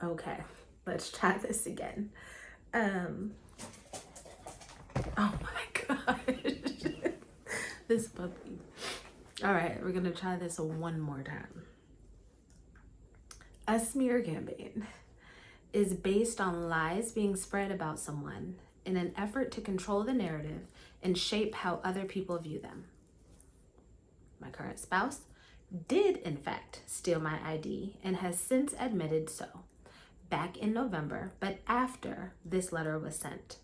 Okay, let's try this again. Oh my gosh. This puppy. All right, we're gonna try this one more time. A smear campaign is based on lies being spread about someone in an effort to control the narrative and shape how other people view them. My current spouse did, in fact, steal my ID and has since admitted so, back in November, but after this letter was sent.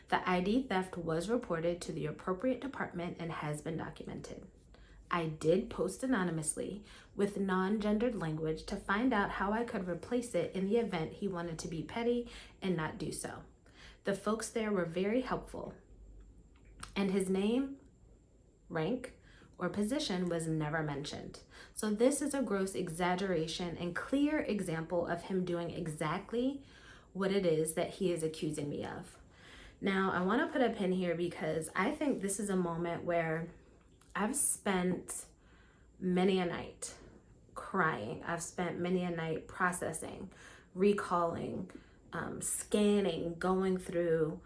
The ID theft was reported to the appropriate department and has been documented. I did post anonymously with non-gendered language to find out how I could replace it in the event he wanted to be petty and not do so. The folks there were very helpful, and his name, rank, or position was never mentioned. So this is a gross exaggeration and clear example of him doing exactly what it is that he is accusing me of. Now, I want to put a pin here because I think this is a moment where I've spent many a night crying. I've spent many a night processing, recalling, scanning, going through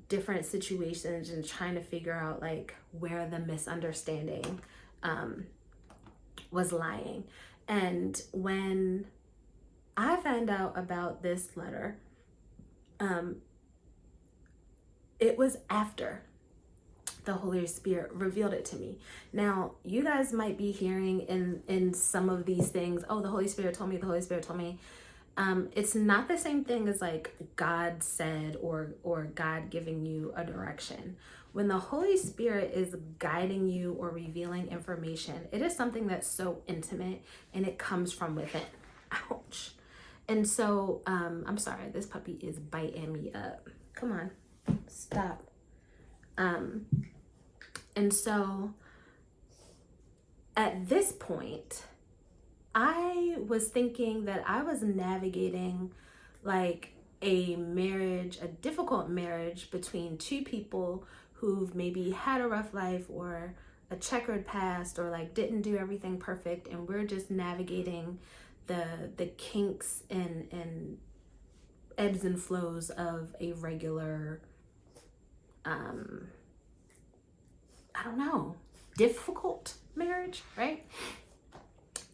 different situations and trying to figure out like where the misunderstanding was lying. And when I found out about this letter, it was after the Holy Spirit revealed it to me. Now, you guys might be hearing in some of these things, oh, the Holy Spirit told me, the Holy Spirit told me. It's not the same thing as like God said or God giving you a direction. When the Holy Spirit is guiding you or revealing information, it is something that's so intimate and it comes from within. Ouch. And so, I'm sorry, this puppy is biting me up. Come on, stop. And so at this point, I was thinking that I was navigating like a marriage, a difficult marriage between two people who've maybe had a rough life or a checkered past or like didn't do everything perfect, and we're just navigating the kinks and ebbs and flows of a regular I don't know, difficult marriage, right?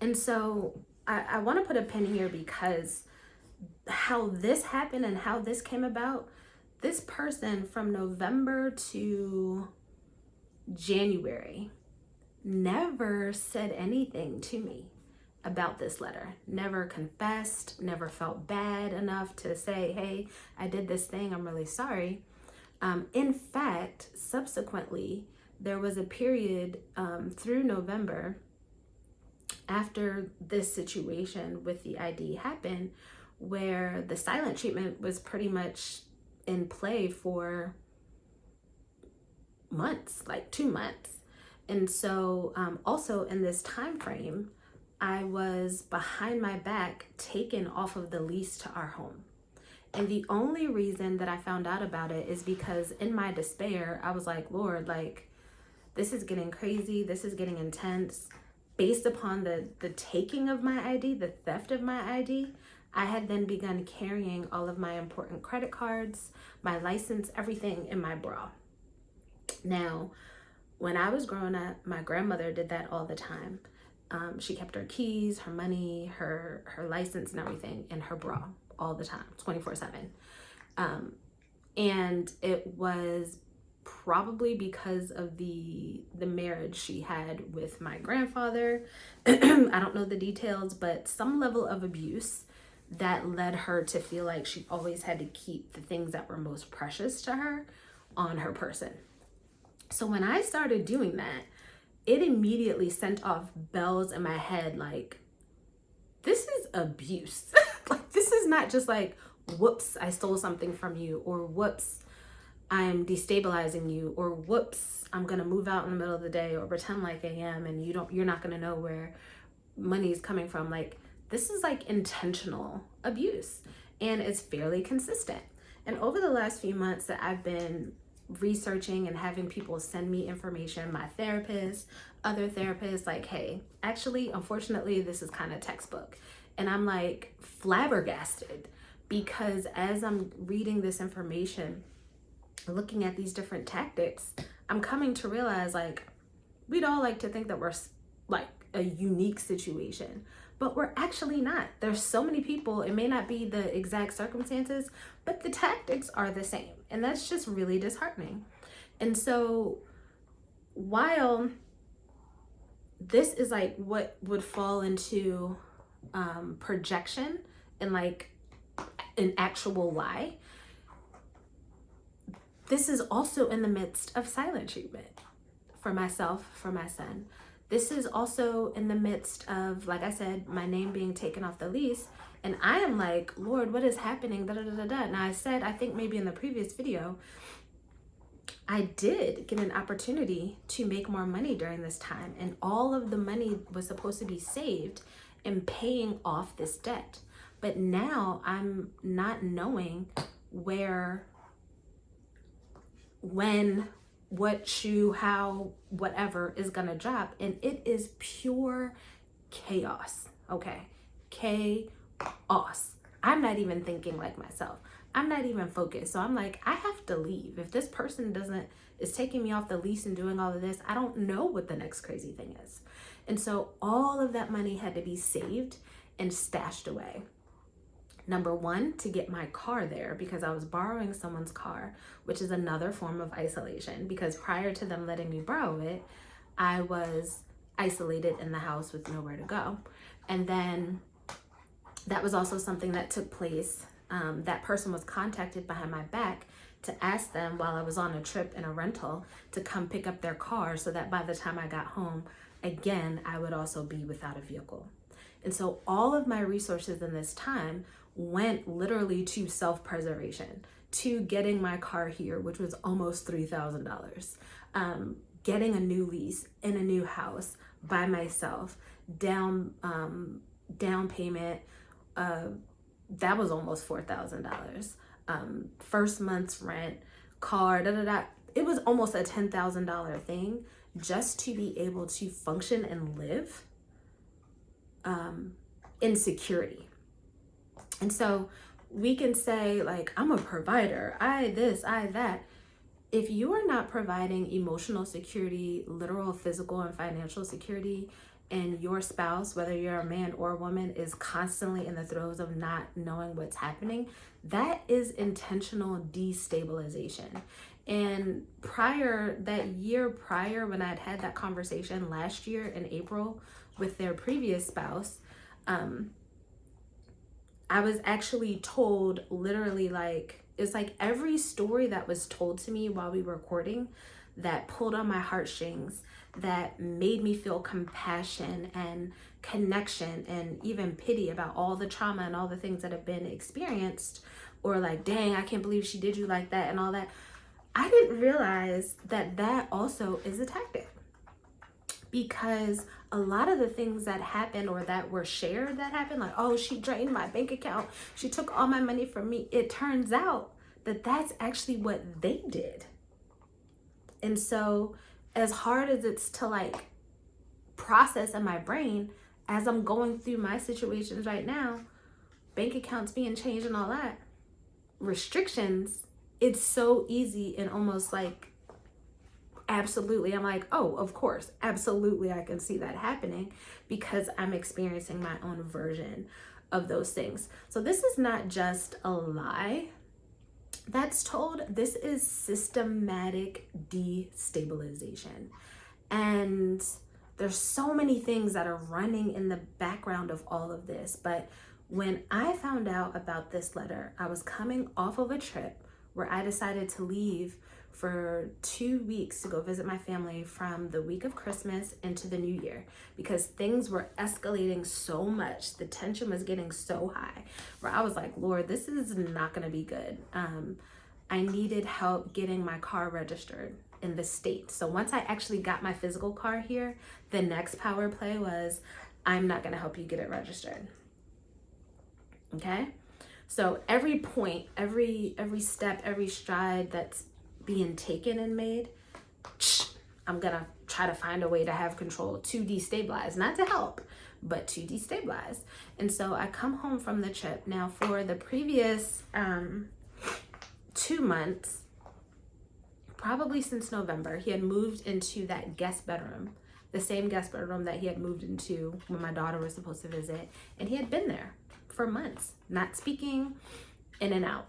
And so I want to put a pin here because how this happened and how this came about, this person from November to January never said anything to me about this letter, never confessed, never felt bad enough to say, hey, I did this thing, I'm really sorry. In fact, subsequently, there was a period through November after this situation with the ID happened where the silent treatment was pretty much in play for months, like 2 months. And so also in this time frame, I was behind my back taken off of the lease to our home. And the only reason that I found out about it is because in my despair, I was like, Lord, like, this is getting crazy. This is getting intense. Based upon the taking of my ID, the theft of my ID, I had then begun carrying all of my important credit cards, my license, everything in my bra. Now, when I was growing up, my grandmother did that all the time. She kept her keys, her money, her license and everything in her bra all the time, 24/7. And it was probably because of the marriage she had with my grandfather. I don't know the details, but some level of abuse that led her to feel like she always had to keep the things that were most precious to her on her person. So when I started doing that, it immediately sent off bells in my head like, this is abuse. Like, this is not just like, whoops, I stole something from you, or whoops, I'm destabilizing you, or whoops, I'm gonna move out in the middle of the day or pretend like I am and you're not gonna know where money is coming from. Like, this is like intentional abuse, and it's fairly consistent. And over the last few months that I've been researching and having people send me information, my therapist, other therapists, like, hey, actually, unfortunately, this is kind of textbook. And I'm like flabbergasted, because as I'm reading this information, looking at these different tactics, I'm coming to realize, like, we'd all like to think that we're like a unique situation, but we're actually not. There's so many people, it may not be the exact circumstances, but the tactics are the same. And that's just really disheartening. And so while this is like what would fall into projection and like an actual lie, this is also in the midst of silent treatment for myself, for my son. This is also in the midst of, like I said, my name being taken off the lease. And I am like, Lord, what is happening? Da, da, da, da, da. Now I said, I think maybe in the previous video, I did get an opportunity to make more money during this time. And all of the money was supposed to be saved and paying off this debt. But now I'm not knowing where, when, what shoe, how, whatever is gonna drop. And it is pure chaos. Okay, chaos. I'm not even thinking like myself. I'm not even focused. So I'm like, I have to leave. If this person is taking me off the lease and doing all of this, I don't know what the next crazy thing is. And so all of that money had to be saved and stashed away. Number one, to get my car there, because I was borrowing someone's car, which is another form of isolation, because prior to them letting me borrow it, I was isolated in the house with nowhere to go. And then that was also something that took place. That person was contacted behind my back to ask them, while I was on a trip in a rental, to come pick up their car so that by the time I got home, again, I would also be without a vehicle. And so all of my resources in this time went literally to self-preservation, to getting my car here, which was almost $3,000, getting a new lease in a new house by myself, down payment, that was almost $4,000. First month's rent, car, da da da. It was almost a $10,000 thing just to be able to function and live in security. And so we can say, like, I'm a provider, I this, I that. If you are not providing emotional security, literal, physical, and financial security, and your spouse, whether you're a man or a woman, is constantly in the throes of not knowing what's happening, that is intentional destabilization. And that year prior, when I'd had that conversation last year in April with their previous spouse, I was actually told, literally, like, it's like every story that was told to me while we were recording that pulled on my heartstrings, that made me feel compassion and connection and even pity about all the trauma and all the things that have been experienced, or like, dang, I can't believe she did you like that and all that. I didn't realize that that also is a tactic, because a lot of the things that happened or that were shared that happened, like, oh, she drained my bank account, she took all my money from me. It turns out that that's actually what they did. And so as hard as it's to like process in my brain, as I'm going through my situations right now, bank accounts being changed and all that, restrictions, it's so easy and almost like, absolutely, I'm like, oh, of course, absolutely, I can see that happening because I'm experiencing my own version of those things. So this is not just a lie that's told, this is systematic destabilization. And there's so many things that are running in the background of all of this. But when I found out about this letter, I was coming off of a trip where I decided to leave for 2 weeks to go visit my family from the week of Christmas into the new year, because things were escalating so much. The tension was getting so high where I was like, Lord, this is not going to be good. I needed help getting my car registered in the state. So once I actually got my physical car here, the next power play was, I'm not going to help you get it registered. Okay? So every point, every step, every stride that's being taken and made, I'm gonna try to find a way to have control, to destabilize, not to help, but to destabilize. And so I come home from the trip. Now for the previous 2 months, probably since November, he had moved into that guest bedroom, the same guest bedroom that he had moved into when my daughter was supposed to visit. And he had been there for months, not speaking, in and out.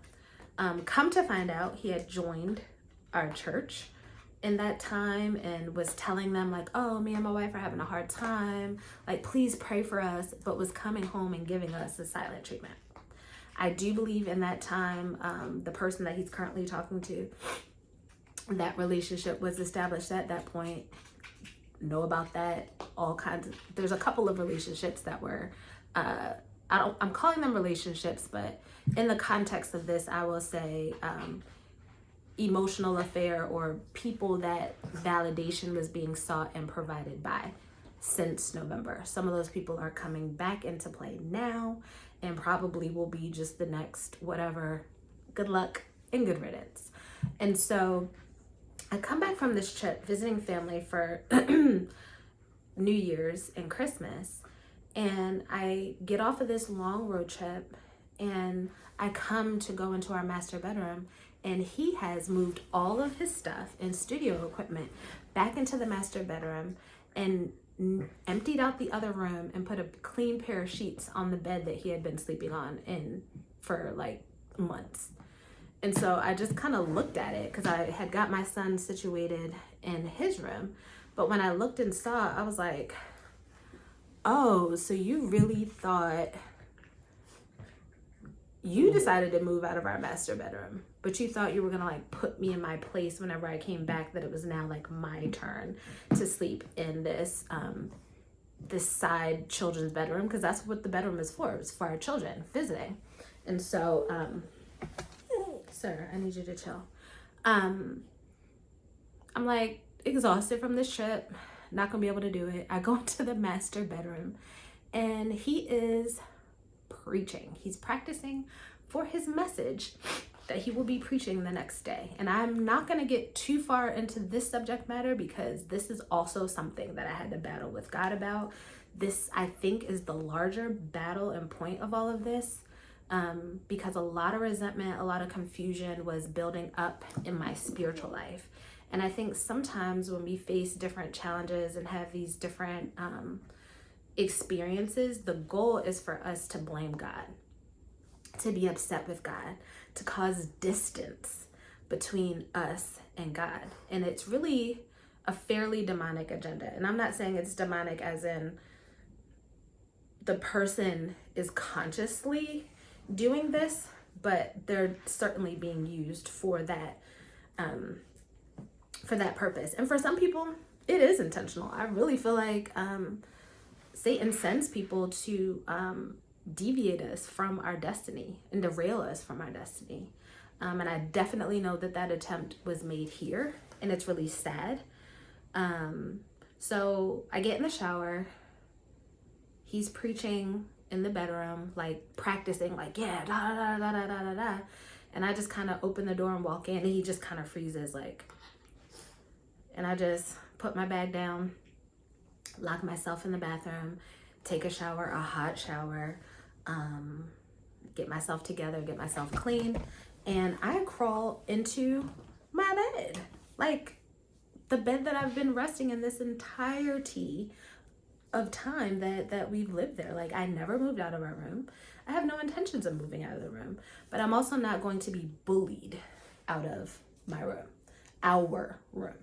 Come to find out, he had joined our church in that time and was telling them like, oh, me and my wife are having a hard time, like please pray for us, but was coming home and giving us the silent treatment. I do believe in that time, the person that he's currently talking to, that relationship was established at that point. Know about that, all kinds of, there's a couple of relationships that were, I'm calling them relationships, but in the context of this, I will say, emotional affair, or people that validation was being sought and provided by since November. Some of those people are coming back into play now and probably will be just the next whatever. Good luck and good riddance. And so I come back from this trip visiting family for New Year's and Christmas, and I get off of this long road trip and I come to go into our master bedroom, and he has moved all of his stuff and studio equipment back into the master bedroom and emptied out the other room and put a clean pair of sheets on the bed that he had been sleeping on for like months. And so I just kind of looked at it because I had got my son situated in his room. But when I looked and saw, I was like, oh, so you really thought you decided to move out of our master bedroom, but you thought you were gonna like put me in my place whenever I came back, that it was now like my turn to sleep in this this side children's bedroom, because that's what the bedroom is for. It's for our children visiting. And so sir, I need you to chill. I'm like exhausted from this trip, not gonna be able to do it. I go into the master bedroom and he is preaching. He's practicing for his message that he will be preaching the next day. And I'm not going to get too far into this subject matter because this is also something that I had to battle with God about. This, I think, is the larger battle and point of all of this, because a lot of resentment, a lot of confusion was building up in my spiritual life. And I think sometimes when we face different challenges and have these different experiences, the goal is for us to blame God, to be upset with God, to cause distance between us and God. And it's really a fairly demonic agenda. And I'm not saying it's demonic as in the person is consciously doing this, but they're certainly being used for that purpose. And for some people, it is intentional. I really feel like Satan sends people to deviate us from our destiny and derail us from our destiny. And I definitely know that attempt was made here, and it's really sad. So I get in the shower. He's preaching in the bedroom, like practicing, like, yeah, da da da da da da da. And I just kind of open the door and walk in, and he just kind of freezes, like, and I just put my bag down, lock myself in the bathroom, take a shower, a hot shower, get myself together, get myself clean, and I crawl into my bed, like the bed that I've been resting in this entirety of time that we've lived there. Like, I never moved out of our room. I have no intentions of moving out of the room, but I'm also not going to be bullied out of my room, our room.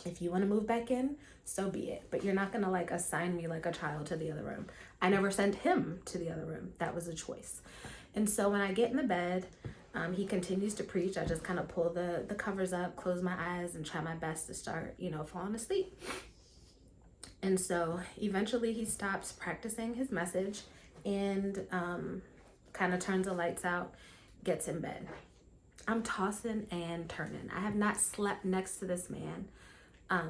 If you want to move back in, so be it. But you're not going to like assign me like a child to the other room. I never sent him to the other room. That was a choice. And so when I get in the bed, he continues to preach. I just kind of pull the covers up, close my eyes, and try my best to start, falling asleep. And so eventually he stops practicing his message and kind of turns the lights out, gets in bed. I'm tossing and turning. I have not slept next to this man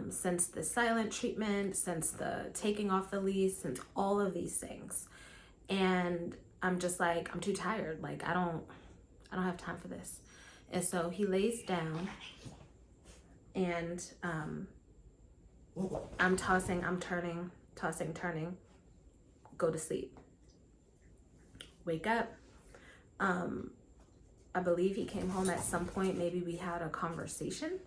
since the silent treatment, since the taking off the lease, since all of these things. And I'm just like, I'm too tired. Like, I don't have time for this. And so he lays down, and I'm tossing, I'm turning, tossing, turning. go to sleep. Wake up. I believe he came home at some point. Maybe we had a conversation.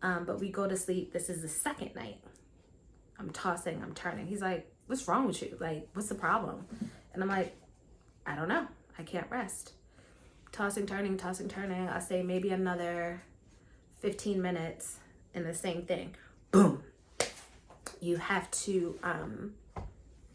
But we go to sleep. This is the second night. I'm tossing, I'm turning. He's like, what's wrong with you? Like, what's the problem? And I'm like, I don't know. I can't rest. Tossing, turning. I say maybe another 15 minutes and the same thing. Boom. You have to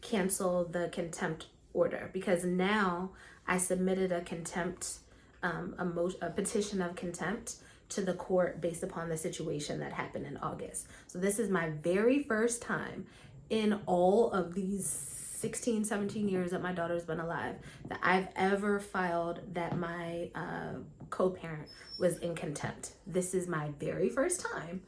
cancel the contempt order, because now I submitted a contempt, a petition of contempt to the court based upon the situation that happened in August. So this is my very first time in all of these 16, 17 years that my daughter's been alive that I've ever filed that my co-parent was in contempt. This is my very first time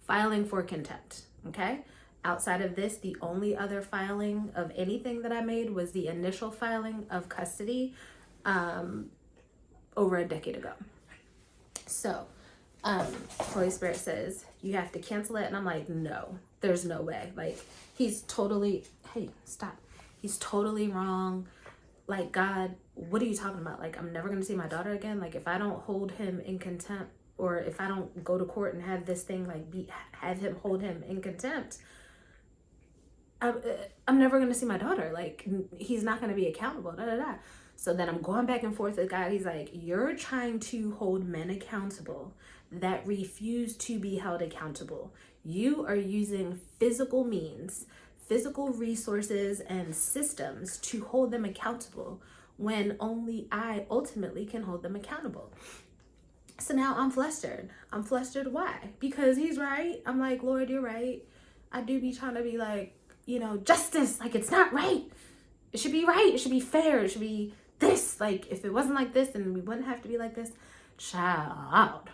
filing for contempt, okay? Outside of this, the only other filing of anything that I made was the initial filing of custody over a decade ago. So, Holy Spirit says, you have to cancel it. And I'm like, no, there's no way. Like, he's totally, hey, stop. He's totally wrong. Like, God, what are you talking about? Like, I'm never going to see my daughter again. Like, if I don't hold him in contempt, or if I don't go to court and have this thing, like, have him hold him in contempt, I'm never going to see my daughter. Like, he's not going to be accountable, da, da, da. So then I'm going back and forth with God. He's like, you're trying to hold men accountable that refuse to be held accountable. You are using physical means, physical resources, and systems to hold them accountable when only I ultimately can hold them accountable. So now I'm flustered. Why? Because he's right. I'm like, Lord, you're right. I do be trying to be like, justice. Like, it's not right. It should be right. It should be fair. It should be this. Like, if it wasn't like this, then we wouldn't have to be like this. Child.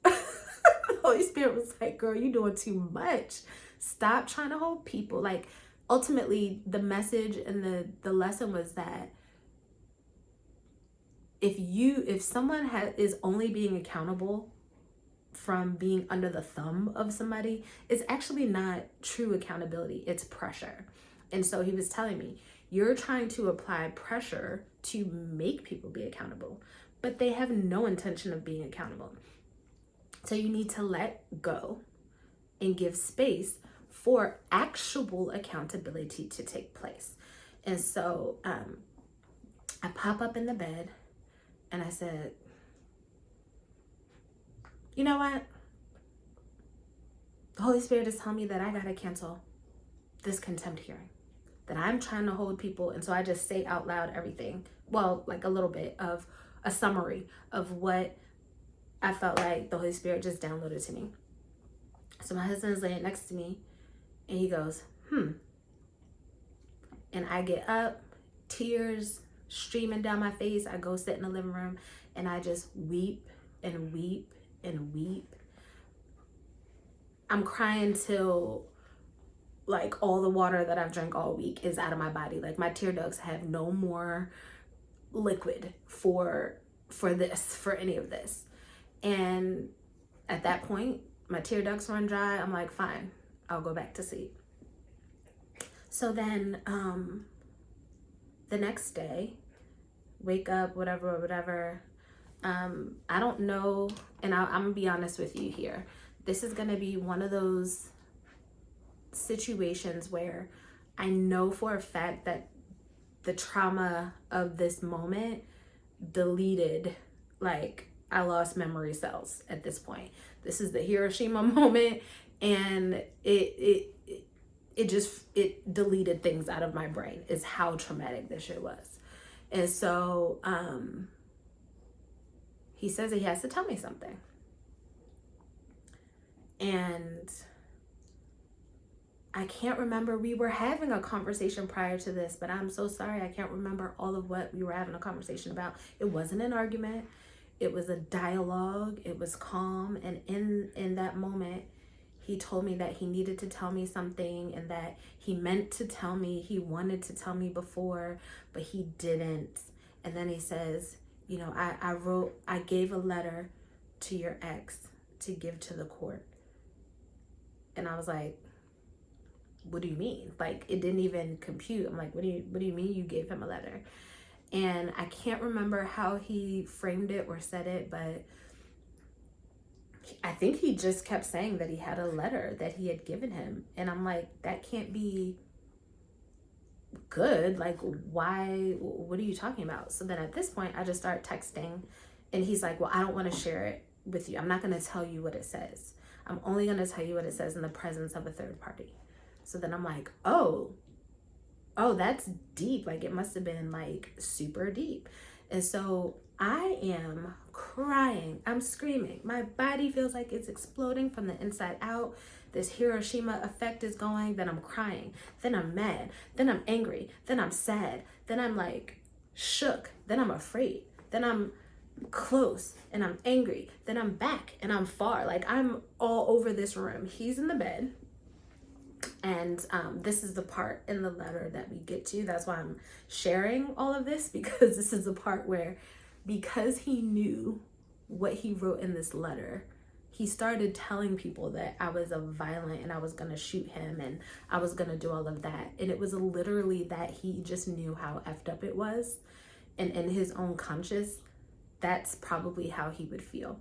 The Holy Spirit was like, girl, you're doing too much. Stop trying to hold people. Like, ultimately, the message and the lesson was that if someone is only being accountable from being under the thumb of somebody, it's actually not true accountability. It's pressure. And so he was telling me, you're trying to apply pressure to make people be accountable, but they have no intention of being accountable. So you need to let go and give space for actual accountability to take place. And so I pop up in the bed and I said, you know what? The Holy Spirit is telling me that I gotta cancel this contempt hearing, that I'm trying to hold people. And so I just say out loud everything. Well, like a little bit of a summary of what I felt like the Holy Spirit just downloaded to me. So my husband is laying next to me and he goes, And I get up, tears streaming down my face. I go sit in the living room and I just weep and weep and weep. I'm crying till like all the water that I've drank all week is out of my body. Like, my tear ducts have no more liquid for any of this. And at that point, my tear ducts run dry. I'm like, fine, I'll go back to sleep. So then the next day, wake up, whatever. I don't know, and I'm gonna be honest with you here. This is gonna be one of those situations where I know for a fact that the trauma of this moment deleted, like, I lost memory cells at this point. This is the Hiroshima moment, and it deleted things out of my brain, is how traumatic this shit was. And so he says he has to tell me something. And I can't remember, we were having a conversation prior to this, but I'm so sorry, I can't remember all of what we were having a conversation about. It wasn't an argument. It was a dialogue. It was calm. And in that moment, he told me that he needed to tell me something and that he meant to tell me. He wanted to tell me before, but he didn't. And then he says, I gave a letter to your ex to give to the court. And I was like, what do you mean? Like, it didn't even compute. I'm like, what do you mean you gave him a letter? And I can't remember how he framed it or said it, but I think he just kept saying that he had a letter that he had given him. And I'm like, that can't be good. Like, why? What are you talking about? So then at this point, I just start texting, and he's like, well, I don't want to share it with you. I'm not going to tell you what it says. I'm only going to tell you what it says in the presence of a third party. So then I'm like, oh, that's deep. Like, it must have been like super deep. And so I am crying. I'm screaming. My body feels like it's exploding from the inside out. This Hiroshima effect is going. Then I'm crying. Then I'm mad. Then I'm angry. Then I'm sad. Then I'm like shook. Then I'm afraid. Then I'm close and I'm angry. Then I'm back and I'm far. Like, I'm all over this room. He's in the bed. And this is the part in the letter that we get to. That's why I'm sharing all of this, because this is the part where, because he knew what he wrote in this letter, he started telling people that I was a violent and I was going to shoot him and I was going to do all of that. And it was literally that he just knew how effed up it was. And in his own conscience, that's probably how he would feel.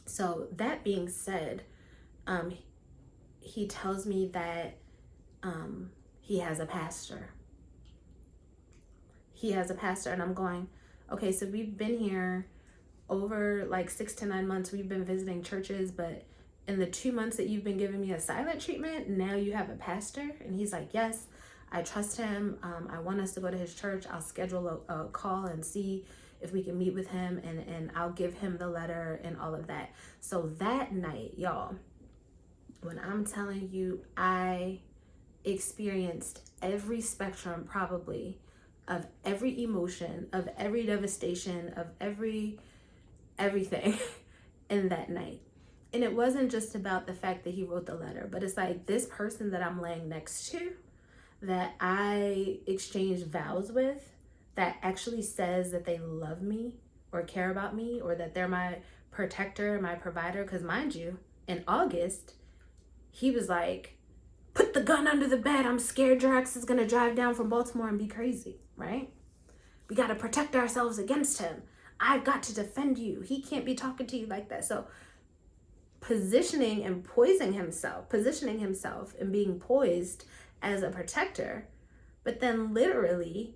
So that being said, he tells me that he has a pastor. He has a pastor, and I'm going, okay, so we've been here over like 6 to 9 months. We've been visiting churches, but in the 2 months that you've been giving me a silent treatment, now you have a pastor? And he's like, yes, I trust him. I want us to go to his church. I'll schedule a call and see if we can meet with him, and I'll give him the letter and all of that. So that night, y'all, when I'm telling you, I experienced every spectrum probably of every emotion, of every devastation, of everything in that night. And it wasn't just about the fact that he wrote the letter, but it's like this person that I'm laying next to, that I exchanged vows with, that actually says that they love me or care about me, or that they're my protector, my provider. Because mind you, in August, he was like, put the gun under the bed. I'm scared Drax is going to drive down from Baltimore and be crazy, right? We got to protect ourselves against him. I've got to defend you. He can't be talking to you like that. So positioning himself and being poised as a protector, but then literally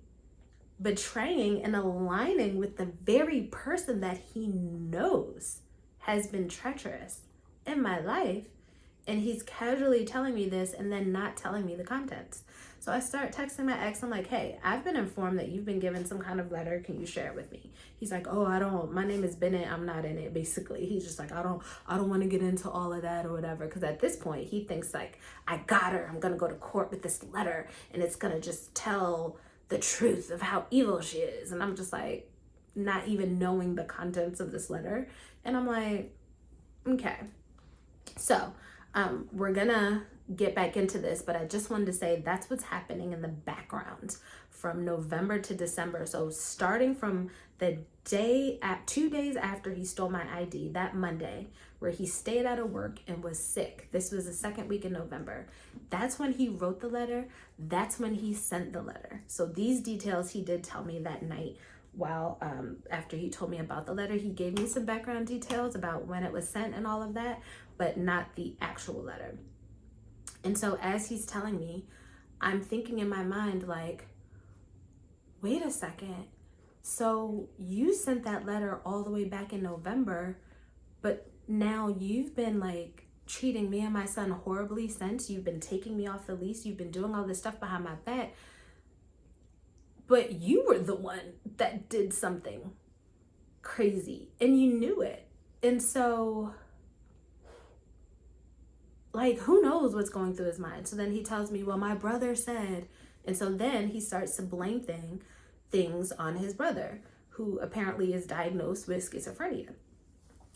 betraying and aligning with the very person that he knows has been treacherous in my life. And he's casually telling me this and then not telling me the contents. So I start texting my ex. I'm like, hey, I've been informed that you've been given some kind of letter. Can you share it with me? He's like, oh, my name is Bennett. I'm not in it. Basically, he's just like, I don't want to get into all of that or whatever. Because at this point, he thinks like, I got her. I'm going to go to court with this letter and it's going to just tell the truth of how evil she is. And I'm just like, not even knowing the contents of this letter. And I'm like, okay. So we're gonna get back into this, but I just wanted to say that's what's happening in the background from November to December. So starting from the 2 days after he stole my ID, that Monday, where he stayed out of work and was sick. This was the second week in November. That's when he wrote the letter. That's when he sent the letter. So these details he did tell me that night. While after he told me about the letter, he gave me some background details about when it was sent and all of that, but not the actual letter. And so as he's telling me, I'm thinking in my mind like, wait a second. So you sent that letter all the way back in November, but now you've been like treating me and my son horribly since. You've been taking me off the lease. You've been doing all this stuff behind my back. But you were the one that did something crazy and you knew it. And so, like, who knows what's going through his mind? So then he tells me, well, my brother said, and so then he starts to blame things on his brother, who apparently is diagnosed with schizophrenia.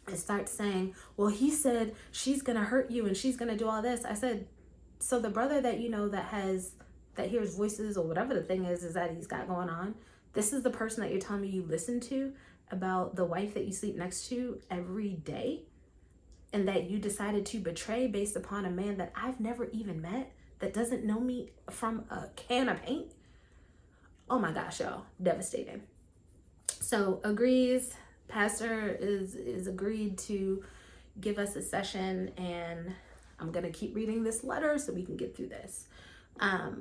And starts saying, well, he said she's going to hurt you and she's going to do all this. I said, so the brother that you know that hears voices or whatever the thing is that he's got going on, this is the person that you're telling me you listen to about the wife that you sleep next to every day, and that you decided to betray based upon a man that I've never even met, that doesn't know me from a can of paint. Oh my gosh, y'all, devastating. So agrees, pastor is agreed to give us a session, and I'm gonna keep reading this letter so we can get through this,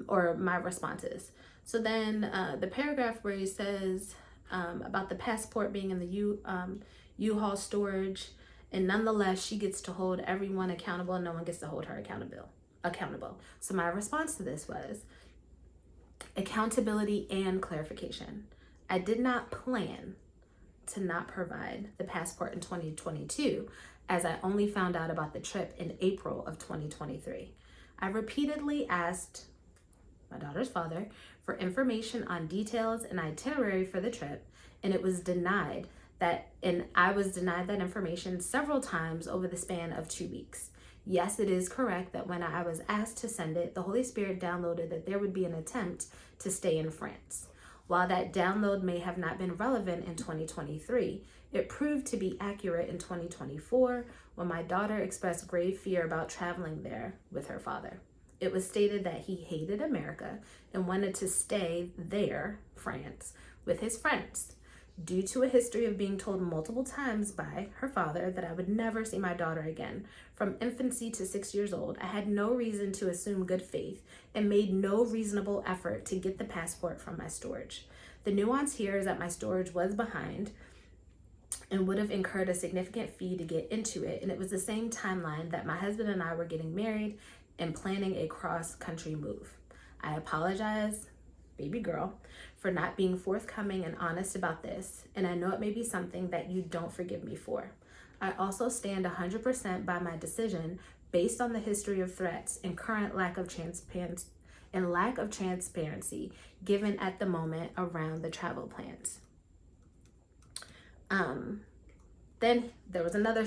or my responses. So then the paragraph where he says about the passport being in the U-Haul storage, and nonetheless she gets to hold everyone accountable and no one gets to hold her accountable. So my response to this was accountability and clarification. I did not plan to not provide the passport in 2022, as I only found out about the trip in April of 2023. I repeatedly asked my daughter's father for information on details and itinerary for the trip, and it was denied and I was denied that information several times over the span of 2 weeks. Yes, it is correct that when I was asked to send it, the Holy Spirit downloaded that there would be an attempt to stay in France. While that download may have not been relevant in 2023, it proved to be accurate in 2024 when my daughter expressed grave fear about traveling there with her father. It was stated that he hated America and wanted to stay there, France, with his friends. Due to a history of being told multiple times by her father that I would never see my daughter again, from infancy to 6 years old, I had no reason to assume good faith and made no reasonable effort to get the passport from my storage. The nuance here is that my storage was behind and would have incurred a significant fee to get into it, and it was the same timeline that my husband and I were getting married and planning a cross-country move. I apologize, baby girl, for not being forthcoming and honest about this, and I know it may be something that you don't forgive me for. I also stand 100% by my decision based on the history of threats and current lack of transparency given at the moment around the travel plans. Then there was another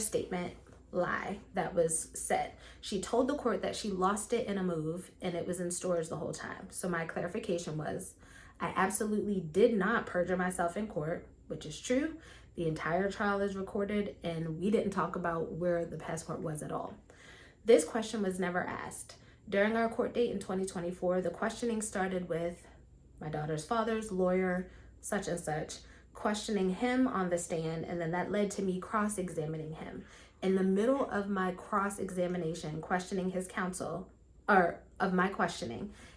lie that was said. She told the court that she lost it in a move and it was in storage the whole time. So my clarification was, I absolutely did not perjure myself in court, which is true. The entire trial is recorded and we didn't talk about where the passport was at all. This question was never asked. During our court date in 2024, the questioning started with my daughter's father's lawyer, such and such, questioning him on the stand, and then that led to me cross-examining him. In the middle of my cross-examination, questioning his counsel,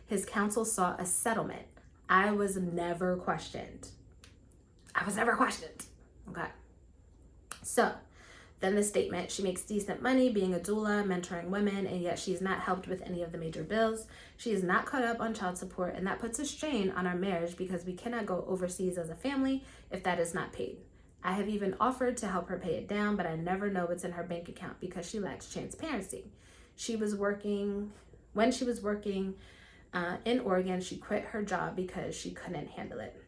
his counsel saw a settlement. I was never questioned. Okay. So then the statement, she makes decent money being a doula, mentoring women, and yet she's not helped with any of the major bills. She is not caught up on child support, and that puts a strain on our marriage because we cannot go overseas as a family if that is not paid. I have even offered to help her pay it down, but I never know what's in her bank account because she lacks transparency. When she was working in Oregon, she quit her job because she couldn't handle it.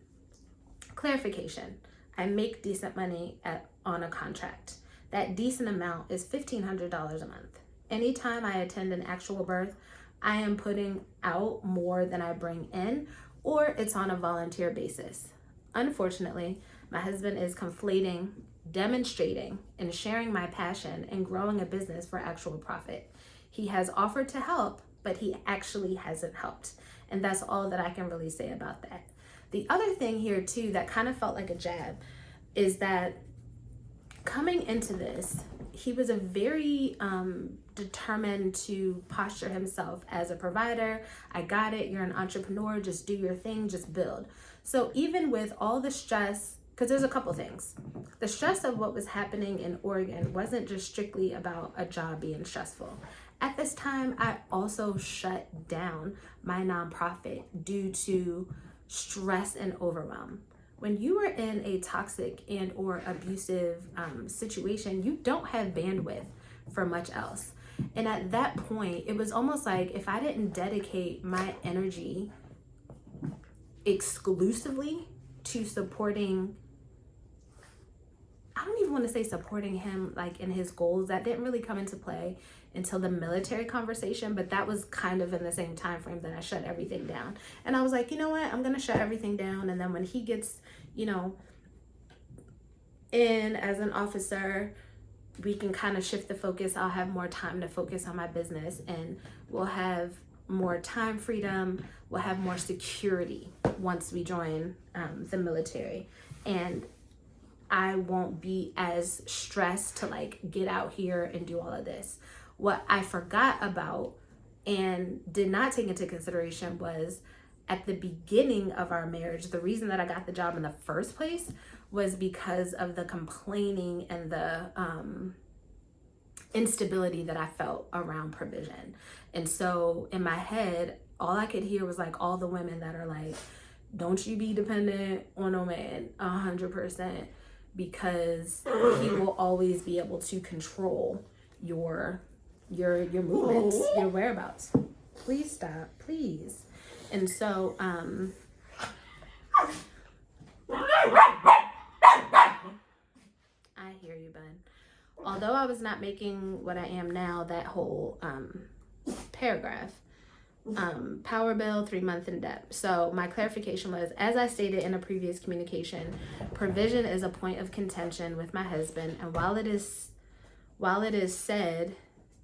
Clarification, I make decent money on a contract. That decent amount is $1,500 a month. Anytime I attend an actual birth, I am putting out more than I bring in, or it's on a volunteer basis. Unfortunately, my husband is conflating, demonstrating, and sharing my passion and growing a business for actual profit. He has offered to help, but he actually hasn't helped. And that's all that I can really say about that. The other thing here too that kind of felt like a jab is that coming into this, he was a very determined to posture himself as a provider. I got it. You're an entrepreneur. Just do your thing. Just build. So even with all the stress, because there's a couple things. The stress of what was happening in Oregon wasn't just strictly about a job being stressful. At this time, I also shut down my nonprofit due to stress and overwhelm. When you are in a toxic and or abusive situation, you don't have bandwidth for much else. And at that point, it was almost like if I didn't dedicate my energy exclusively to supporting, I don't even want to say supporting him like in his goals. That didn't really come into play until the military conversation, but that was kind of in the same time frame that I shut everything down. And I was like, you know what, I'm gonna shut everything down, and then when he gets, in as an officer, we can kind of shift the focus. I'll have more time to focus on my business, and we'll have more time freedom, we'll have more security once we join the military. And I won't be as stressed to like get out here and do all of this. What I forgot about and did not take into consideration was at the beginning of our marriage, the reason that I got the job in the first place was because of the complaining and the instability that I felt around provision. And so in my head, all I could hear was like all the women that are like, don't you be dependent on no man 100%, because he will always be able to control your movements, your whereabouts. Please stop, please. And so I hear you, bud. Although I was not making what I am now, that whole paragraph, power bill, 3 month in debt. So my clarification was, as I stated in a previous communication, provision is a point of contention with my husband, and while it is said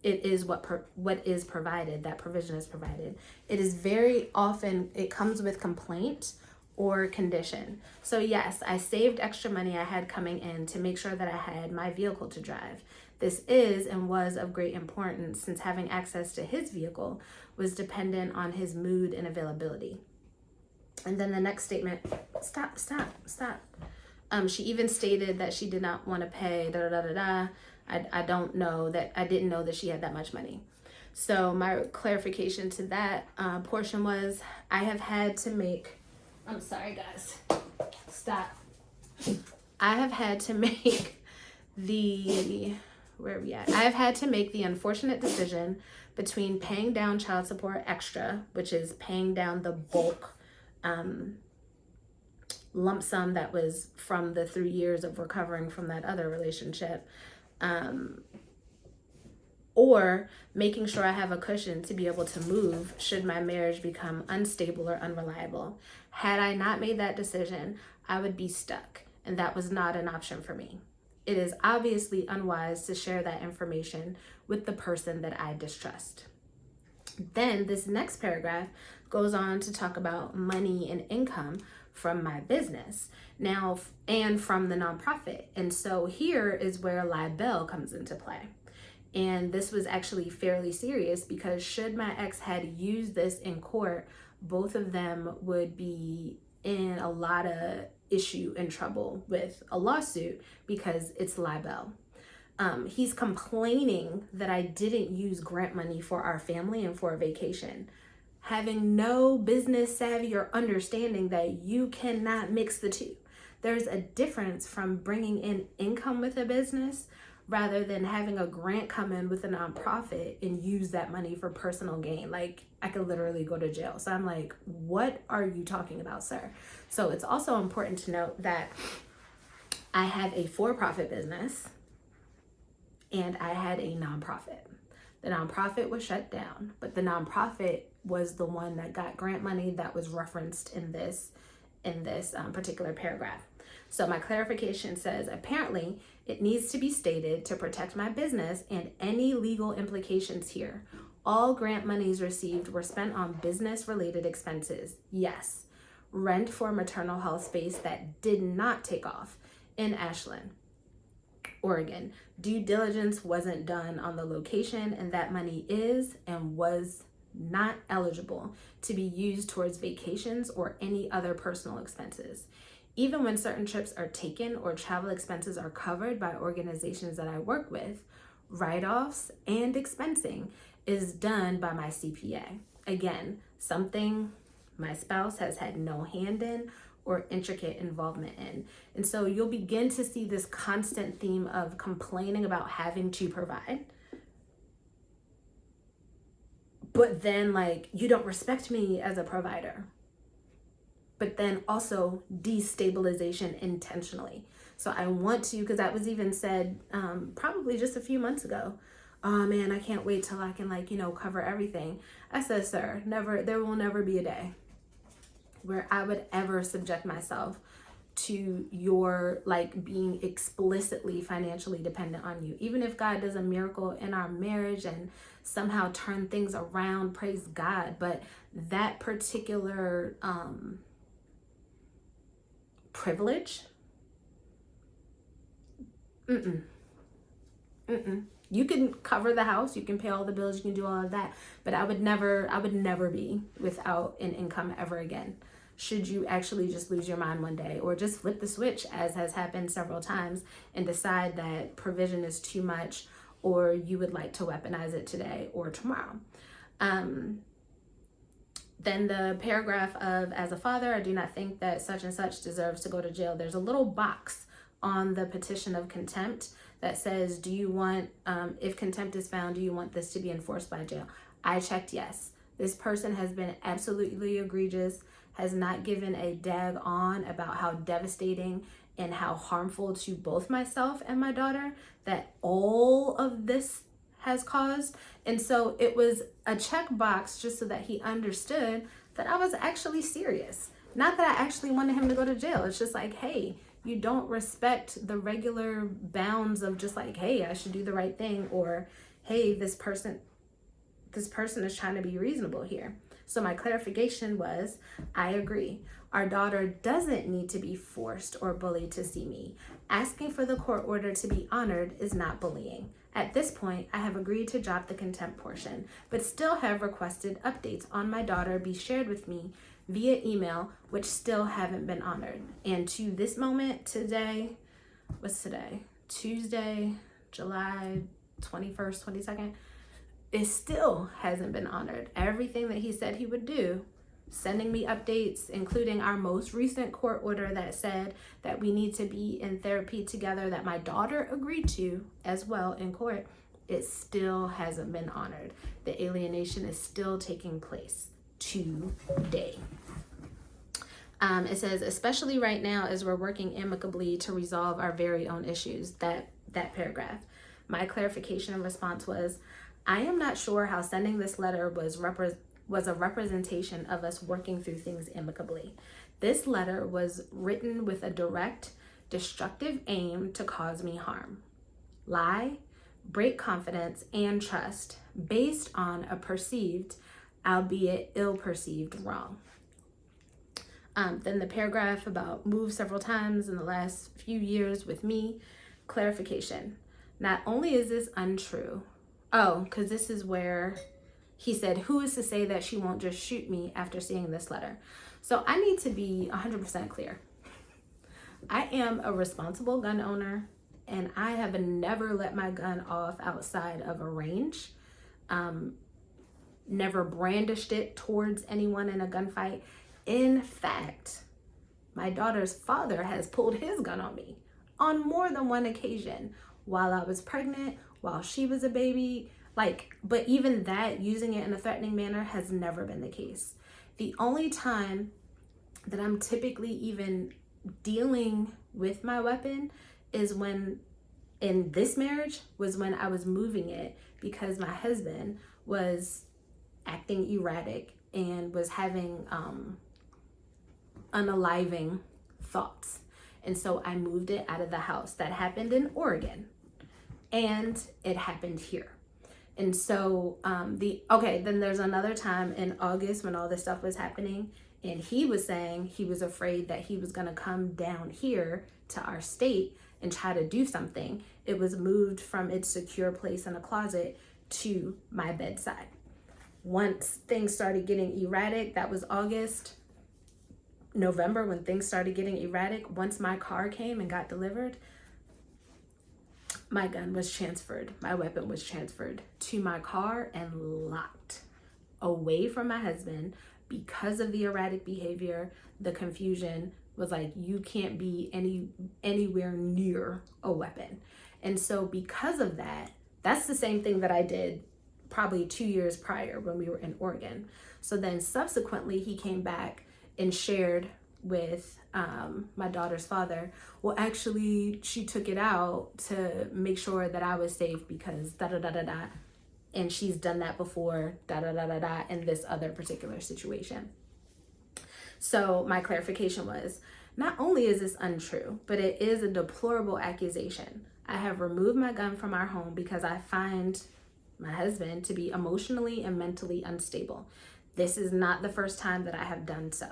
it is what is provided, that provision is provided, it is very often, it comes with complaint or condition. So yes, I saved extra money I had coming in to make sure that I had my vehicle to drive. This is and was of great importance, since having access to his vehicle was dependent on his mood and availability. And then the next statement, stop. She even stated that she did not want to pay, I didn't know that she had that much money. So my clarification to that portion was, I have had to make, I'm sorry guys, stop. I have had to make where are we at? I have had to make the unfortunate decision between paying down child support extra, which is paying down the bulk lump sum that was from the 3 years of recovering from that other relationship, or making sure I have a cushion to be able to move should my marriage become unstable or unreliable. Had I not made that decision, I would be stuck, and that was not an option for me. It is obviously unwise to share that information with the person that I distrust. Then this next paragraph goes on to talk about money and income from my business now and from the nonprofit. And so here is where libel comes into play. And this was actually fairly serious, because should my ex had used this in court, both of them would be in a lot of issue and trouble with a lawsuit, because it's libel. He's complaining that I didn't use grant money for our family and for a vacation, having no business savvy or understanding that you cannot mix the two. There's a difference from bringing in income with a business rather than having a grant come in with a nonprofit and use that money for personal gain. Like, I could literally go to jail. So I'm like, what are you talking about, sir? So it's also important to note that I have a for-profit business and I had a nonprofit. The nonprofit was shut down, but the nonprofit was the one that got grant money that was referenced in this particular paragraph. So my clarification says, apparently it needs to be stated to protect my business and any legal implications here. All grant monies received were spent on business related expenses. Yes, rent for maternal health space that did not take off in Ashland, Oregon. Due diligence wasn't done on the location, and that money is and was not eligible to be used towards vacations or any other personal expenses. Even when certain trips are taken or travel expenses are covered by organizations that I work with, write-offs and expensing is done by my CPA. Again, something my spouse has had no hand in or intricate involvement in. And so you'll begin to see this constant theme of complaining about having to provide. But then, like, you don't respect me as a provider. But then also destabilization intentionally. So I want to, because that was even said probably just a few months ago. Oh man, I can't wait till I can, like, cover everything. I said, sir, there will never be a day where I would ever subject myself to your like being explicitly financially dependent on you. Even if God does a miracle in our marriage and somehow turn things around, praise God. But that particular privilege, you can cover the house, you can pay all the bills, you can do all of that, but I would never be without an income ever again. Should you actually just lose your mind one day, or just flip the switch, as has happened several times, and decide that provision is too much, or you would like to weaponize it today or tomorrow. Then the paragraph of, as a father, I do not think that such and such deserves to go to jail. There's a little box on the petition of contempt that says, do you want, if contempt is found, do you want this to be enforced by jail? I checked yes. This person has been absolutely egregious, has not given a dag on about how devastating and how harmful to both myself and my daughter that all of this has caused. And so it was a checkbox just so that he understood that I was actually serious. Not that I actually wanted him to go to jail. It's just like, hey, you don't respect the regular bounds of just like, hey, I should do the right thing, or hey, this person is trying to be reasonable here. So my clarification was, I agree. Our daughter doesn't need to be forced or bullied to see me. Asking for the court order to be honored is not bullying. At this point, I have agreed to drop the contempt portion, but still have requested updates on my daughter be shared with me via email, which still haven't been honored. And to this moment today, what's today? Tuesday, July 21st, 22nd, it still hasn't been honored. Everything that he said he would do, sending me updates, including our most recent court order that said that we need to be in therapy together, that my daughter agreed to as well in court, it still hasn't been honored. The alienation is still taking place today. It says, especially right now as we're working amicably to resolve our very own issues, that paragraph. My clarification and response was, I am not sure how sending this letter was a representation of us working through things amicably. This letter was written with a direct, destructive aim to cause me harm, lie, break confidence and trust based on a perceived, albeit ill-perceived, wrong. Then the paragraph about move several times in the last few years with me, clarification. Not only is this untrue, because this is where he said, who is to say that she won't just shoot me after seeing this letter? So I need to be 100% clear. I am a responsible gun owner, and I have never let my gun off outside of a range. Never brandished it towards anyone in a gunfight. In fact, my daughter's father has pulled his gun on me on more than one occasion while I was pregnant, while she was a baby. But even that, using it in a threatening manner, has never been the case. The only time that I'm typically even dealing with my weapon is when, in this marriage, was when I was moving it because my husband was acting erratic and was having unaliving thoughts. And so I moved it out of the house. That happened in Oregon, and it happened here. And so then there's another time in August when all this stuff was happening, and he was saying he was afraid that he was going to come down here to our state and try to do something. It was moved from its secure place in a closet to my bedside. Once things started getting erratic, that was August. November, when things started getting erratic, once my car came and got delivered, my gun was transferred. My weapon was transferred to my car and locked away from my husband because of the erratic behavior. The confusion was like, you can't be anywhere near a weapon. And so because of that, that's the same thing that I did probably 2 years prior when we were in Oregon. So then subsequently he came back and shared with my daughter's father, well, actually, she took it out to make sure that I was safe because da-da-da-da-da, and she's done that before, da-da-da-da-da, in this other particular situation. So my clarification was, Not only is this untrue, but it is a deplorable accusation. I have removed my gun from our home because I find my husband to be emotionally and mentally unstable. This is not the first time that I have done so.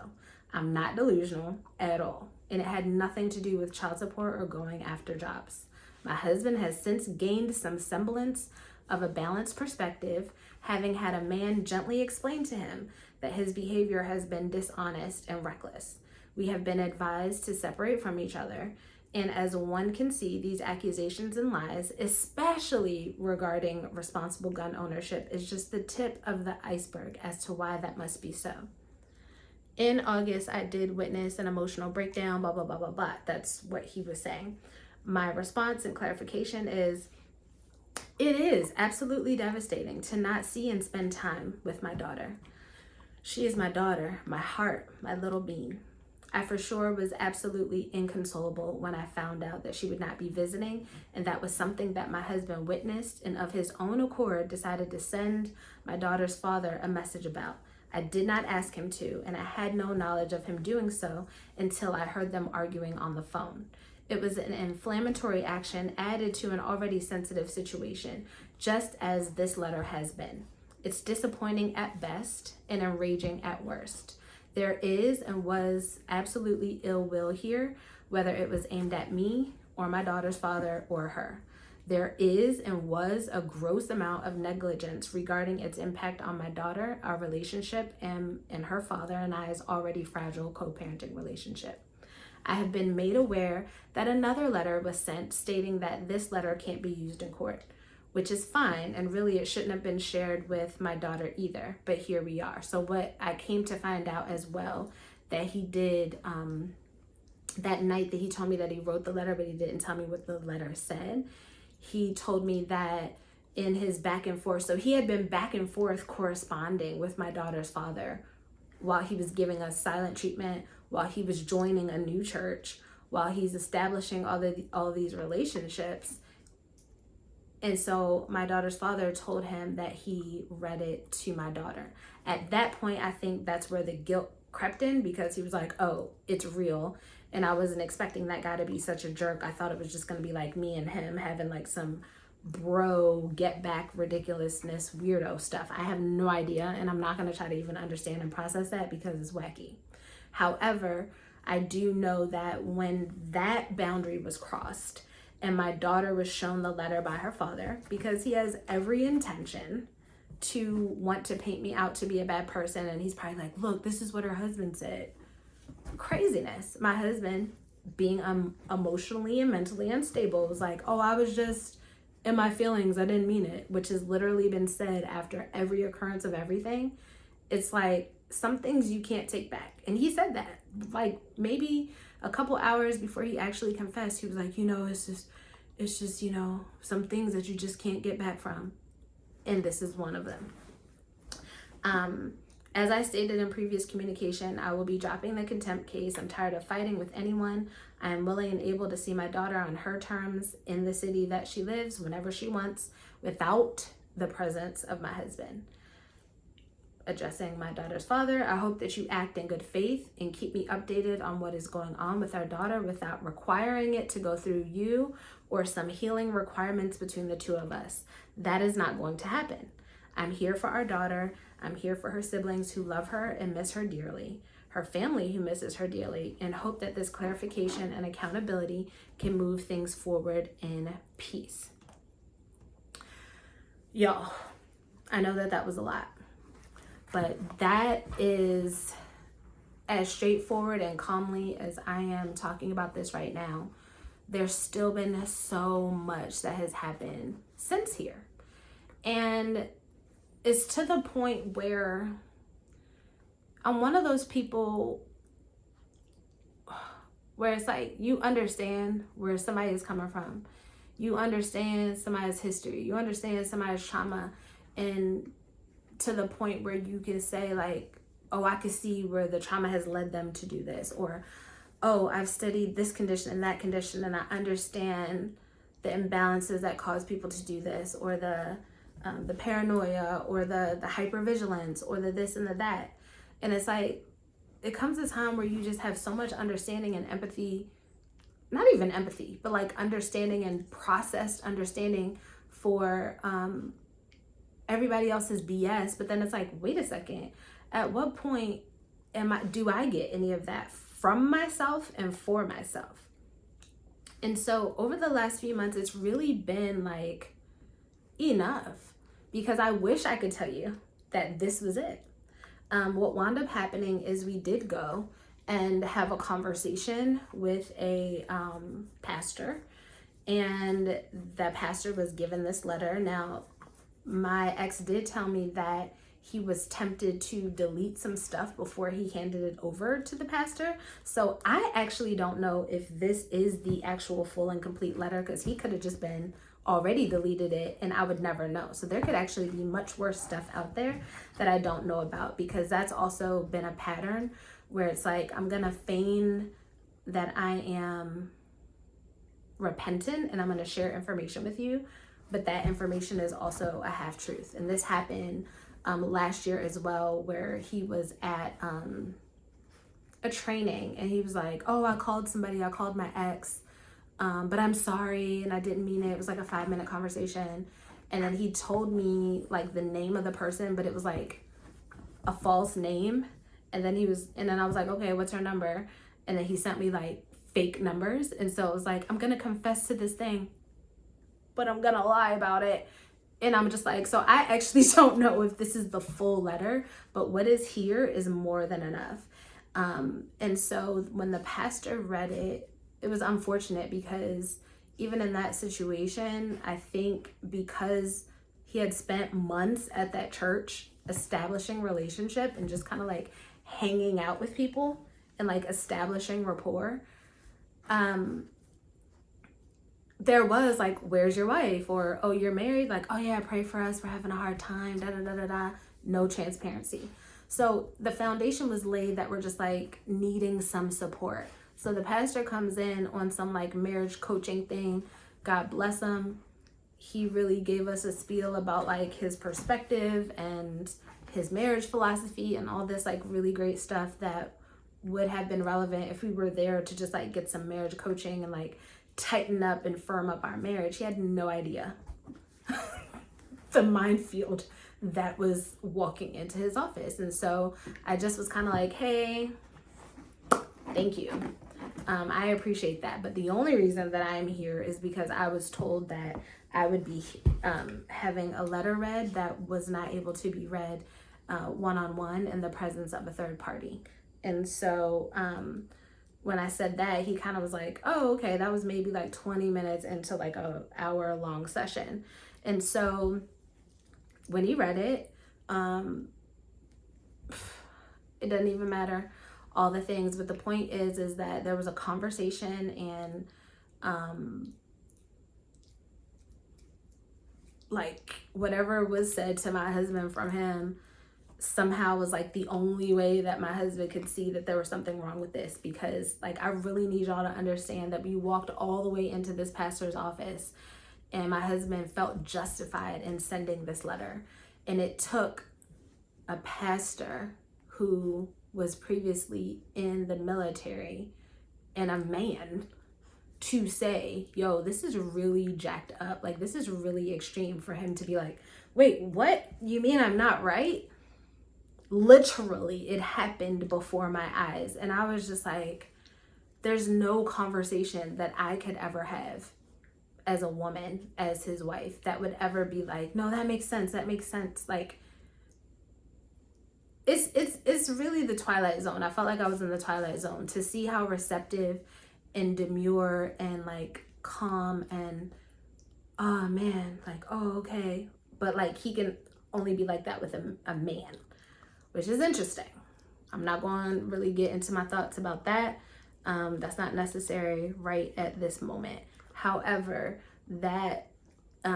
I'm not delusional at all, and it had nothing to do with child support or going after jobs. My husband has since gained some semblance of a balanced perspective, having had a man gently explain to him that his behavior has been dishonest and reckless. We have been advised to separate from each other, and as one can see, these accusations and lies, especially regarding responsible gun ownership, is just the tip of the iceberg as to why that must be so. In August, I did witness an emotional breakdown, blah, blah, blah, blah, blah. That's what he was saying. My response and clarification is, it is absolutely devastating to not see and spend time with my daughter. She is my daughter, my heart, my little bean. I for sure was absolutely inconsolable when I found out that she would not be visiting, and that was something that my husband witnessed and of his own accord decided to send my daughter's father a message about. I did not ask him to, and I had no knowledge of him doing so until I heard them arguing on the phone. It was an inflammatory action added to an already sensitive situation, just as this letter has been. It's disappointing at best and enraging at worst. There is and was absolutely ill will here, whether it was aimed at me or my daughter's father or her. There is and was a gross amount of negligence regarding its impact on my daughter, our relationship, and her father and I's already fragile co-parenting relationship. I have been made aware that another letter was sent stating that this letter can't be used in court, which is fine, and really it shouldn't have been shared with my daughter either, but here we are. So what I came to find out as well, that he did, that night that he told me that he wrote the letter, but he didn't tell me what the letter said. He told me that in his back and forth, so he had been back and forth corresponding with my daughter's father while he was giving us silent treatment, while he was joining a new church, while he's establishing all these relationships. And so my daughter's father told him that he read it to my daughter. At that point, I think that's where the guilt crept in, because he was like, oh, it's real. And I wasn't expecting that guy to be such a jerk. I thought it was just going to be like me and him having like some bro get back ridiculousness weirdo stuff. I have no idea, and I'm not going to try to even understand and process that because it's wacky. However, I do know that when that boundary was crossed and my daughter was shown the letter by her father, because he has every intention to want to paint me out to be a bad person, and he's probably like, look, this is what her husband said. Craziness. My husband, being emotionally and mentally unstable, was like, oh, I was just in my feelings, I didn't mean it, which has literally been said after every occurrence of everything. It's like, some things you can't take back. And he said that like maybe a couple hours before he actually confessed. He was like, it's just, some things that you just can't get back from. And this is one of them. As I stated in previous communication, I will be dropping the contempt case. I'm tired of fighting with anyone. I am willing and able to see my daughter on her terms in the city that she lives whenever she wants, without the presence of my husband. Addressing my daughter's father, I hope that you act in good faith and keep me updated on what is going on with our daughter without requiring it to go through you or some healing requirements between the two of us. That is not going to happen. I'm here for our daughter. I'm here for her siblings who love her and miss her dearly, her family who misses her dearly, and hope that this clarification and accountability can move things forward in peace. Y'all, I know that was a lot. But that is as straightforward and calmly as I am talking about this right now. There's still been so much that has happened since here. And it's to the point where I'm one of those people where it's like, you understand where somebody is coming from. You understand somebody's history. You understand somebody's trauma. And to the point where you can say like, oh, I can see where the trauma has led them to do this, or, oh, I've studied this condition and that condition, and I understand the imbalances that cause people to do this, or the paranoia, or the hypervigilance, or the this and the that. And it's like, it comes a time where you just have so much understanding and empathy, not even empathy, but like understanding and processed understanding for everybody else's BS. But then it's like, wait a second, at what point do I get any of that from myself and for myself? And so over the last few months, it's really been like enough, because I wish I could tell you that this was it. What wound up happening is we did go and have a conversation with a pastor, and that pastor was given this letter. Now, my ex did tell me that he was tempted to delete some stuff before he handed it over to the pastor. So I actually don't know if this is the actual full and complete letter, because he could have just been already deleted it and I would never know. So there could actually be much worse stuff out there that I don't know about, because that's also been a pattern where it's like, I'm gonna feign that I am repentant and I'm gonna share information with you, but that information is also a half truth. And this happened last year as well, where he was at a training and he was like, oh, I called my ex, but I'm sorry and I didn't mean it. It was like a 5-minute conversation. And then he told me like the name of the person, but it was like a false name. And then I was like, okay, what's her number? And then he sent me like fake numbers. And so it was like, I'm gonna confess to this thing, but I'm gonna lie about it. And I'm just like, so I actually don't know if this is the full letter, but what is here is more than enough. And so when the pastor read it, it was unfortunate, because even in that situation, I think because he had spent months at that church establishing relationship and just kind of like hanging out with people and like establishing rapport, there was like, where's your wife? Or, oh, you're married? Like, oh yeah, pray for us, we're having a hard time, da da da da da. No transparency. So the foundation was laid that we're just like needing some support. So the pastor comes in on some like marriage coaching thing. God bless him. He really gave us a spiel about like his perspective and his marriage philosophy and all this like really great stuff that would have been relevant if we were there to just like get some marriage coaching and like tighten up and firm up our marriage. He had no idea the minefield that was walking into his office. And so I just was kind of like, hey, thank you. I appreciate that. But the only reason that I'm here is because I was told that I would be having a letter read that was not able to be read one-on-one in the presence of a third party. And so when I said that, he kind of was like, oh, okay, that was maybe like 20 minutes into like a hour-long session. And so when he read it, it doesn't even matter all the things, but the point is that there was a conversation, and like whatever was said to my husband from him somehow was like the only way that my husband could see that there was something wrong with this. Because like, I really need y'all to understand that we walked all the way into this pastor's office and my husband felt justified in sending this letter. And it took a pastor who was previously in the military and a man to say, yo, this is really jacked up. Like, this is really extreme for him to be like, wait, what? You mean I'm not right? Literally, it happened before my eyes. And I was just like, there's no conversation that I could ever have as a woman, as his wife, that would ever be like, no, that makes sense. That makes sense. Like, it's really the Twilight Zone. I felt like I was in the Twilight Zone to see how receptive and demure and like calm and, oh man, like, oh, okay. But like, he can only be like that with a man, which is interesting. I'm not going to really get into my thoughts about that. That's not necessary right at this moment. However, that, I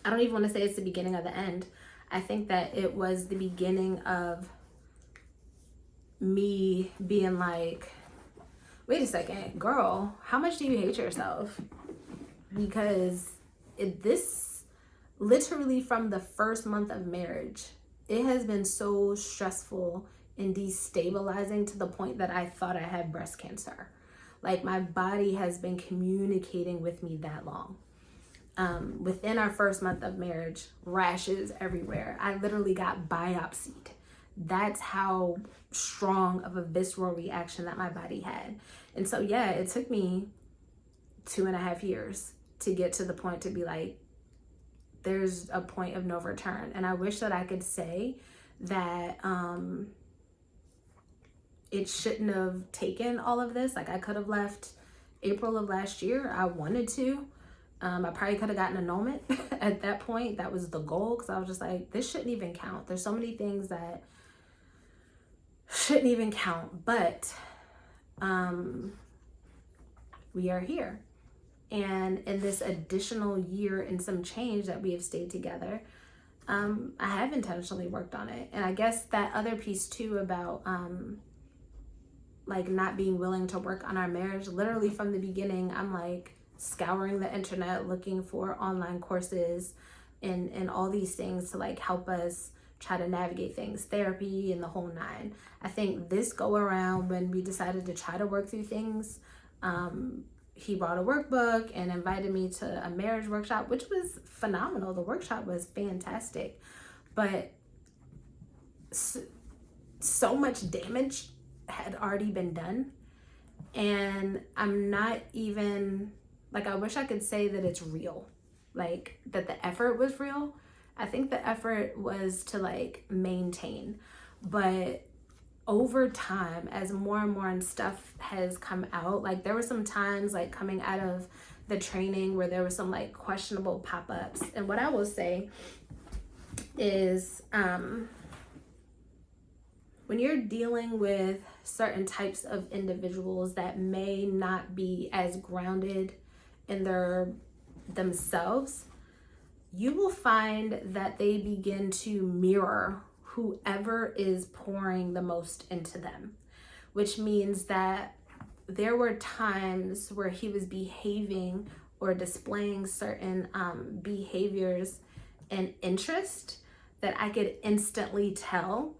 don't even want to say it's the beginning of the end. I think that it was the beginning of me being like, wait a second, girl, how much do you hate yourself? Because this literally from the first month of marriage, it has been so stressful and destabilizing to the point that I thought I had breast cancer. Like, my body has been communicating with me that long. Within our first month of marriage, rashes everywhere. I literally got biopsied. That's how strong of a visceral reaction that my body had. And so, yeah, it took me 2.5 years to get to the point to be like, there's a point of no return. And I wish that I could say that it shouldn't have taken all of this. Like, I could have left April of last year. I wanted to. I probably could have gotten annulment at that point. That was the goal, because I was just like, this shouldn't even count. There's so many things that shouldn't even count. But we are here. And in this additional year and some change that we have stayed together, I have intentionally worked on it. And I guess that other piece too about like not being willing to work on our marriage, literally from the beginning, I'm like scouring the internet looking for online courses and all these things to like help us try to navigate things, therapy and the whole nine. I think this go around, when we decided to try to work through things, he brought a workbook and invited me to a marriage workshop, which was phenomenal. The workshop was fantastic, but so much damage had already been done. And I'm not even, like, I wish I could say that it's real, like that the effort was real. I think the effort was to like maintain, but over time, as more and more stuff has come out, like there were some times like coming out of the training where there was some like questionable pop-ups. And what I will say is when you're dealing with certain types of individuals that may not be as grounded in themselves, you will find that they begin to mirror whoever is pouring the most into them, which means that there were times where he was behaving or displaying certain behaviors and interest that I could instantly tell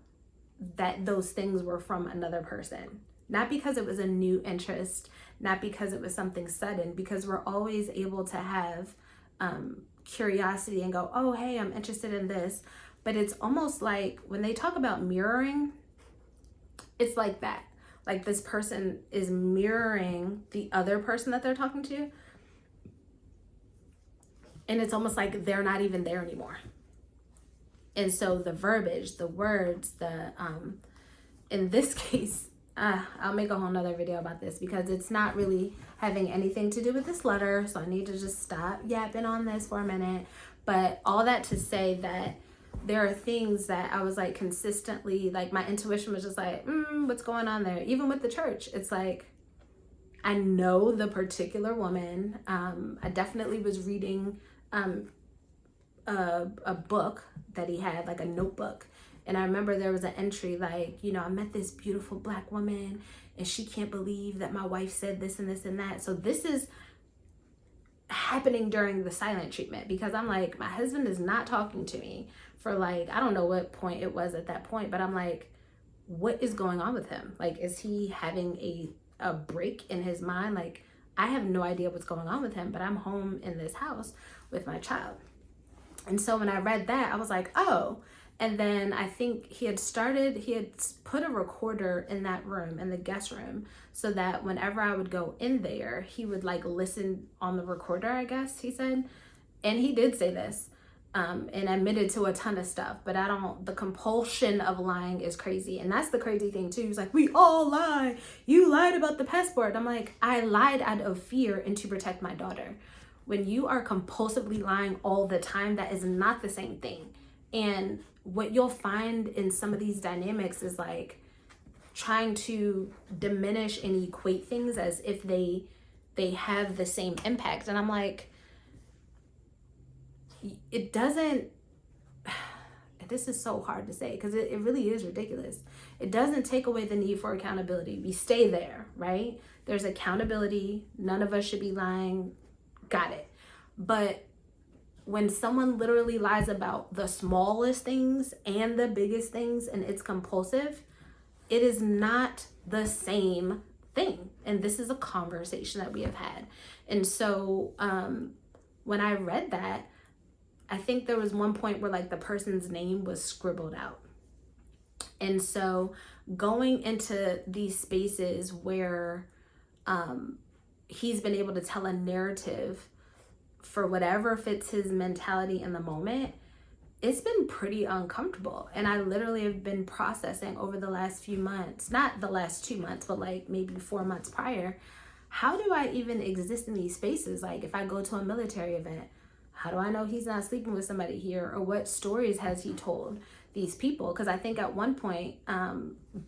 that those things were from another person. Not because it was a new interest, not because it was something sudden, because we're always able to have curiosity and go, oh, hey, I'm interested in this. But it's almost like when they talk about mirroring, it's like that. Like this person is mirroring the other person that they're talking to. And it's almost like they're not even there anymore. And so the verbiage, the words, in this case, I'll make a whole nother video about this because it's not really having anything to do with this letter. So I need to just stop yapping on this for a minute. But all that to say that there are things that I was like consistently, like my intuition was just like, what's going on there? Even with the church, it's like, I know the particular woman. I definitely was reading a book that he had, like a notebook. And I remember there was an entry like, you know, I met this beautiful Black woman and she can't believe that my wife said this and this and that. So this is happening during the silent treatment because I'm like, my husband is not talking to me for like, I don't know what point it was at that point, but I'm like, what is going on with him? Like, is he having a break in his mind? Like, I have no idea what's going on with him, but I'm home in this house with my child. And so when I read that, I was like, oh. And then I think he had put a recorder in that room, in the guest room, so that whenever I would go in there, he would like listen on the recorder, I guess he said. And he did say this and admitted to a ton of stuff, but the compulsion of lying is crazy. And that's the crazy thing too. He's like, we all lie. You lied about the passport. I'm like, I lied out of fear and to protect my daughter. When you are compulsively lying all the time, that is not the same thing. And what you'll find in some of these dynamics is like trying to diminish and equate things as if they have the same impact. And I'm like, it doesn't, this is so hard to say because it really is ridiculous. It doesn't take away the need for accountability. We stay there, right? There's accountability. None of us should be lying. Got it. But when someone literally lies about the smallest things and the biggest things and it's compulsive, It is not the same thing. And this is a conversation that we have had. And so when I read that, I think there was one point where like the person's name was scribbled out. And so going into these spaces where he's been able to tell a narrative for whatever fits his mentality in the moment, it's been pretty uncomfortable. And I literally have been processing over the last few months, not the last 2 months, but like maybe 4 months prior, how do I even exist in these spaces? Like if I go to a military event, how do I know he's not sleeping with somebody here? Or what stories has he told these people? Because I think at one point,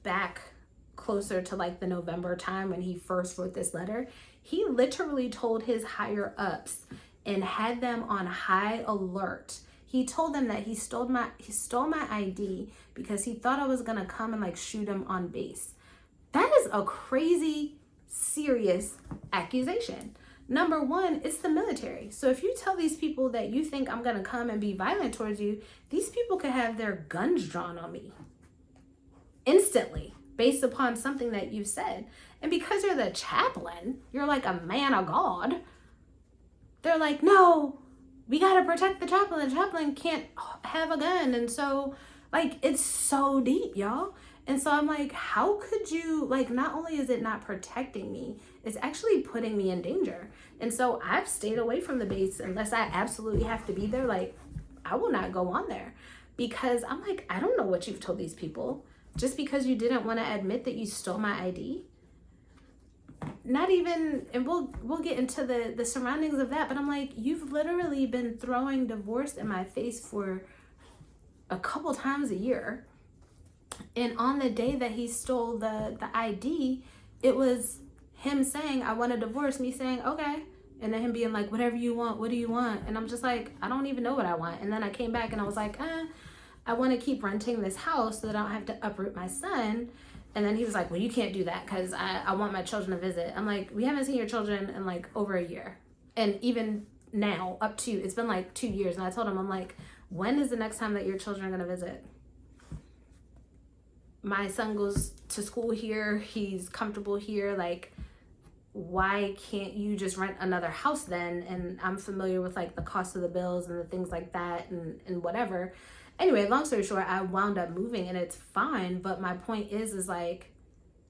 back closer to like the November time when he first wrote this letter, he literally told his higher ups and had them on high alert. He told them that he stole my ID because he thought I was gonna come and like shoot him on base. That is a crazy, serious accusation. Number one, it's the military. So if you tell these people that you think I'm gonna come and be violent towards you, these people could have their guns drawn on me instantly based upon something that you've said. And because you're the chaplain, you're like a man of God. They're like, no, we gotta protect the chaplain. The chaplain can't have a gun. And so like, it's so deep, y'all. And so I'm like, how could you, like, not only is it not protecting me, it's actually putting me in danger. And so I've stayed away from the base unless I absolutely have to be there. Like, I will not go on there because I'm like, I don't know what you've told these people. Just because you didn't want to admit that you stole my ID. Not even, and we'll get into the surroundings of that, but I'm like, you've literally been throwing divorce in my face for a couple times a year. And on the day that he stole the ID, it was him saying, I want a divorce, me saying, okay. And then him being like, whatever you want, what do you want? And I'm just like, I don't even know what I want. And then I came back and I was like, I want to keep renting this house so that I don't have to uproot my son. And then he was like, well, you can't do that because I want my children to visit. I'm like, we haven't seen your children in like over a year. And even now, it's been like 2 years. And I told him, I'm like, when is the next time that your children are going to visit? My son goes to school here. He's comfortable here. Like, why can't you just rent another house then? And I'm familiar with like the cost of the bills and the things like that and whatever. Anyway, long story short, I wound up moving and it's fine. But my point is like,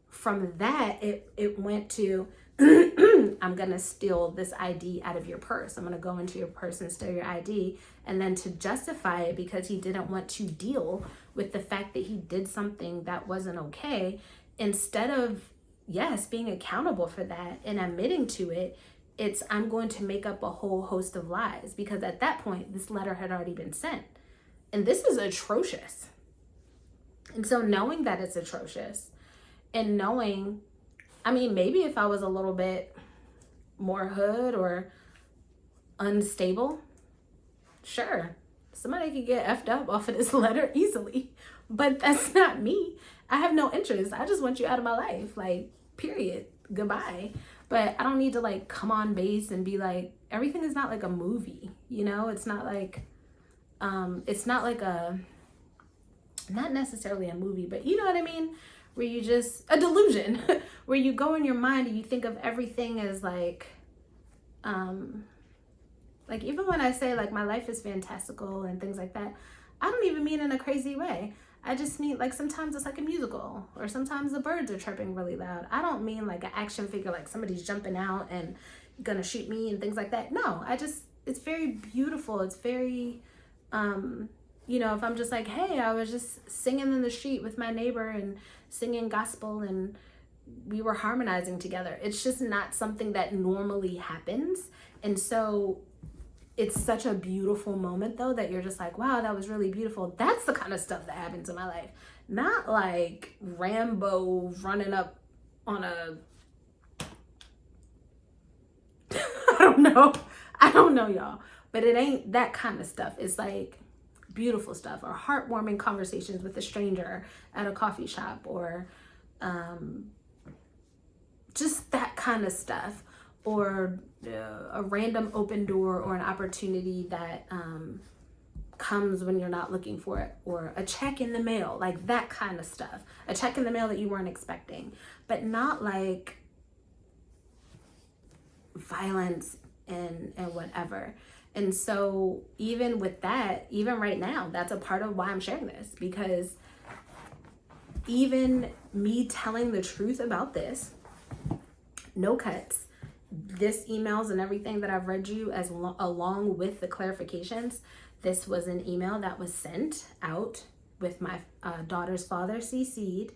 from that, it went to, I'm going to steal this ID out of your purse. I'm going to go into your purse and steal your ID. And then to justify it because he didn't want to deal with the fact that he did something that wasn't okay, instead of, yes, being accountable for that and admitting to it, it's I'm going to make up a whole host of lies. Because at that point, this letter had already been sent. And this is atrocious. And so knowing that it's atrocious and knowing, I mean, maybe if I was a little bit more hood or unstable, sure, somebody could get effed up off of this letter easily. But that's not me. I have no interest. I just want you out of my life. Like, period. Goodbye. But I don't need to like come on base and be like, everything is not like a movie. You know, it's not like not necessarily a movie, but you know what I mean? Where you just, a delusion, where you go in your mind and you think of everything as like even when I say like my life is fantastical and things like that, I don't even mean in a crazy way. I just mean like sometimes it's like a musical or sometimes the birds are chirping really loud. I don't mean like an action figure, like somebody's jumping out and gonna shoot me and things like that. No, it's very beautiful. It's very, if I'm just like, hey, I was just singing in the street with my neighbor and singing gospel and we were harmonizing together. It's just not something that normally happens. And so it's such a beautiful moment though, that you're just like, wow, that was really beautiful. That's the kind of stuff that happens in my life. Not like Rambo running up on a, I don't know y'all, but it ain't that kind of stuff. It's like beautiful stuff or heartwarming conversations with a stranger at a coffee shop or just that kind of stuff, or a random open door or an opportunity that comes when you're not looking for it, or a check in the mail, like that kind of stuff. A check in the mail that you weren't expecting, but not like violence and whatever. And so even with that, even right now, that's a part of why I'm sharing this, because even me telling the truth about this, no cuts, this emails and everything that I've read you as along with the clarifications, this was an email that was sent out with my daughter's father CC'd,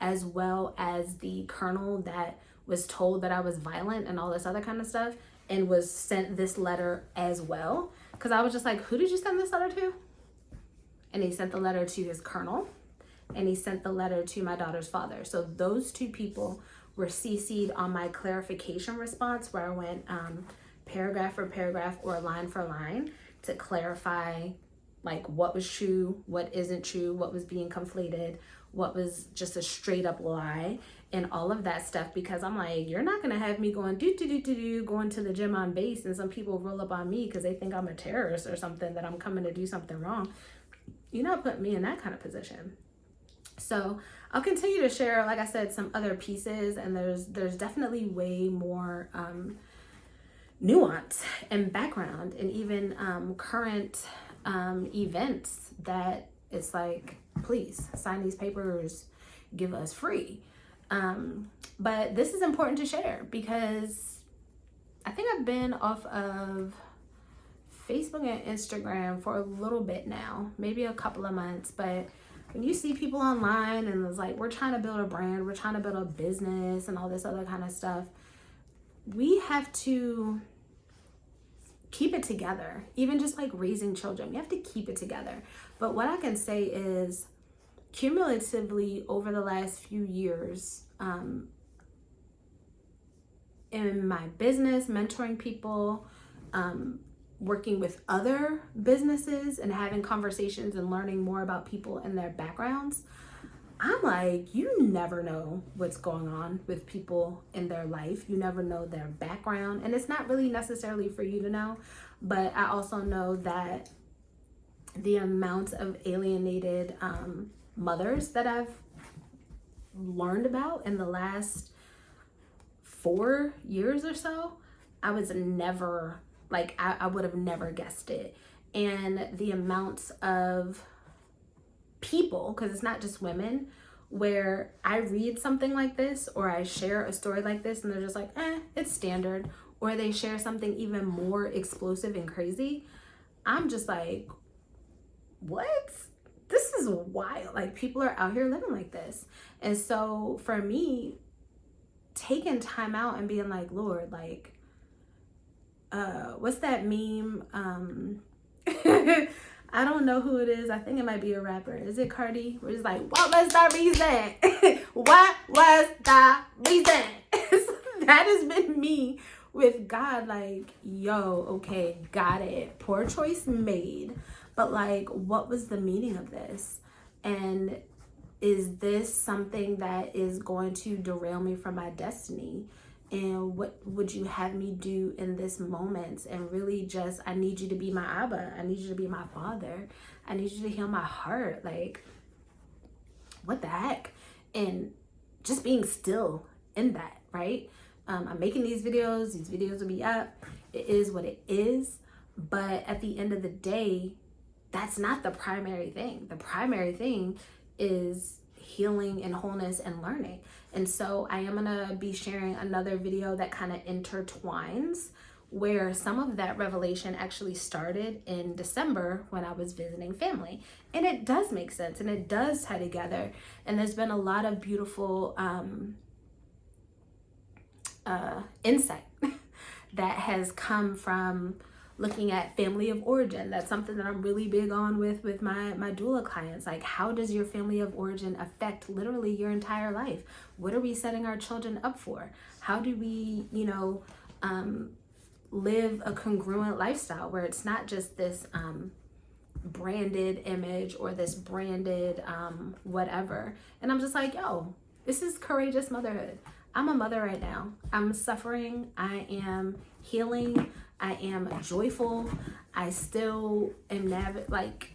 as well as the colonel that was told that I was violent and all this other kind of stuff, and was sent this letter as well. Because I was just like, who did you send this letter to? And he sent the letter to his colonel, and he sent the letter to my daughter's father. So those two people were CC'd on my clarification response, where I went paragraph for paragraph or line for line to clarify like what was true, what isn't true, what was being conflated, what was just a straight up lie, and all of that stuff. Because I'm like, you're not gonna have me going going to the gym on base, and some people roll up on me because they think I'm a terrorist or something, that I'm coming to do something wrong. You're not putting me in that kind of position. So I'll continue to share, like I said, some other pieces, and there's definitely way more nuance and background, and even current events that it's like, please sign these papers, give us free. But this is important to share, because I think I've been off of Facebook and Instagram for a little bit now, maybe a couple of months. But when you see people online and it's like, we're trying to build a brand, we're trying to build a business and all this other kind of stuff, we have to keep it together. Even just like raising children, we have to keep it together. But what I can say is, cumulatively over the last few years, in my business, mentoring people, working with other businesses and having conversations and learning more about people and their backgrounds, I'm like, you never know what's going on with people in their life. You never know their background. And it's not really necessarily for you to know, but I also know that the amount of alienated mothers that I've learned about in the last 4 years or so, I was never, like, I would have never guessed it. And the amounts of people, because it's not just women, where I read something like this or I share a story like this and they're just like, it's standard, or they share something even more explosive and crazy, I'm just like, what? This is wild. Like, people are out here living like this. And so for me, taking time out and being like, Lord, like, what's that meme? I don't know who it is. I think it might be a rapper. Is it Cardi? Where it's like, what was the reason? What was the reason? That has been me with God. Like, yo, okay, got it. Poor choice made. But like, what was the meaning of this? And is this something that is going to derail me from my destiny? And what would you have me do in this moment? And really just, I need you to be my Abba. I need you to be my father. I need you to heal my heart. Like, what the heck? And just being still in that, right? I'm making these videos will be up. It is what it is. But at the end of the day, that's not the primary thing. The primary thing is healing and wholeness and learning. And so I am gonna be sharing another video that kind of intertwines, where some of that revelation actually started in December when I was visiting family. And it does make sense and it does tie together. And there's been a lot of beautiful insight that has come from looking at family of origin. That's something that I'm really big on with my doula clients. Like, how does your family of origin affect literally your entire life? What are we setting our children up for? How do we, live a congruent lifestyle where it's not just this branded image or this branded whatever. And I'm just like, yo, this is courageous motherhood. I'm a mother right now. I'm suffering. I am healing. I am joyful. I still am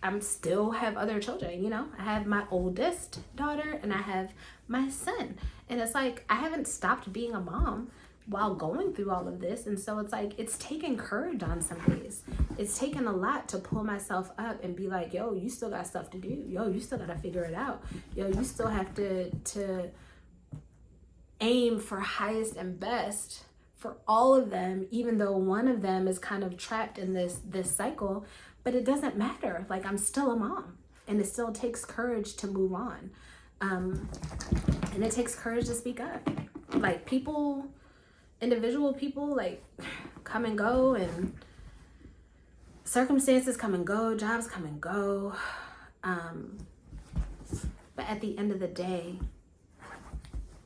I'm still have other children, you know? I have my oldest daughter and I have my son. And it's like, I haven't stopped being a mom while going through all of this. And so it's like, it's taken courage on some days. It's taken a lot to pull myself up and be like, yo, you still got stuff to do. Yo, you still got to figure it out. Yo, you still have to aim for highest and best for all of them, even though one of them is kind of trapped in this cycle. But it doesn't matter. Like, I'm still a mom, and it still takes courage to move on. And it takes courage to speak up. Like, individual people, like, come and go, and circumstances come and go, jobs come and go. But at the end of the day,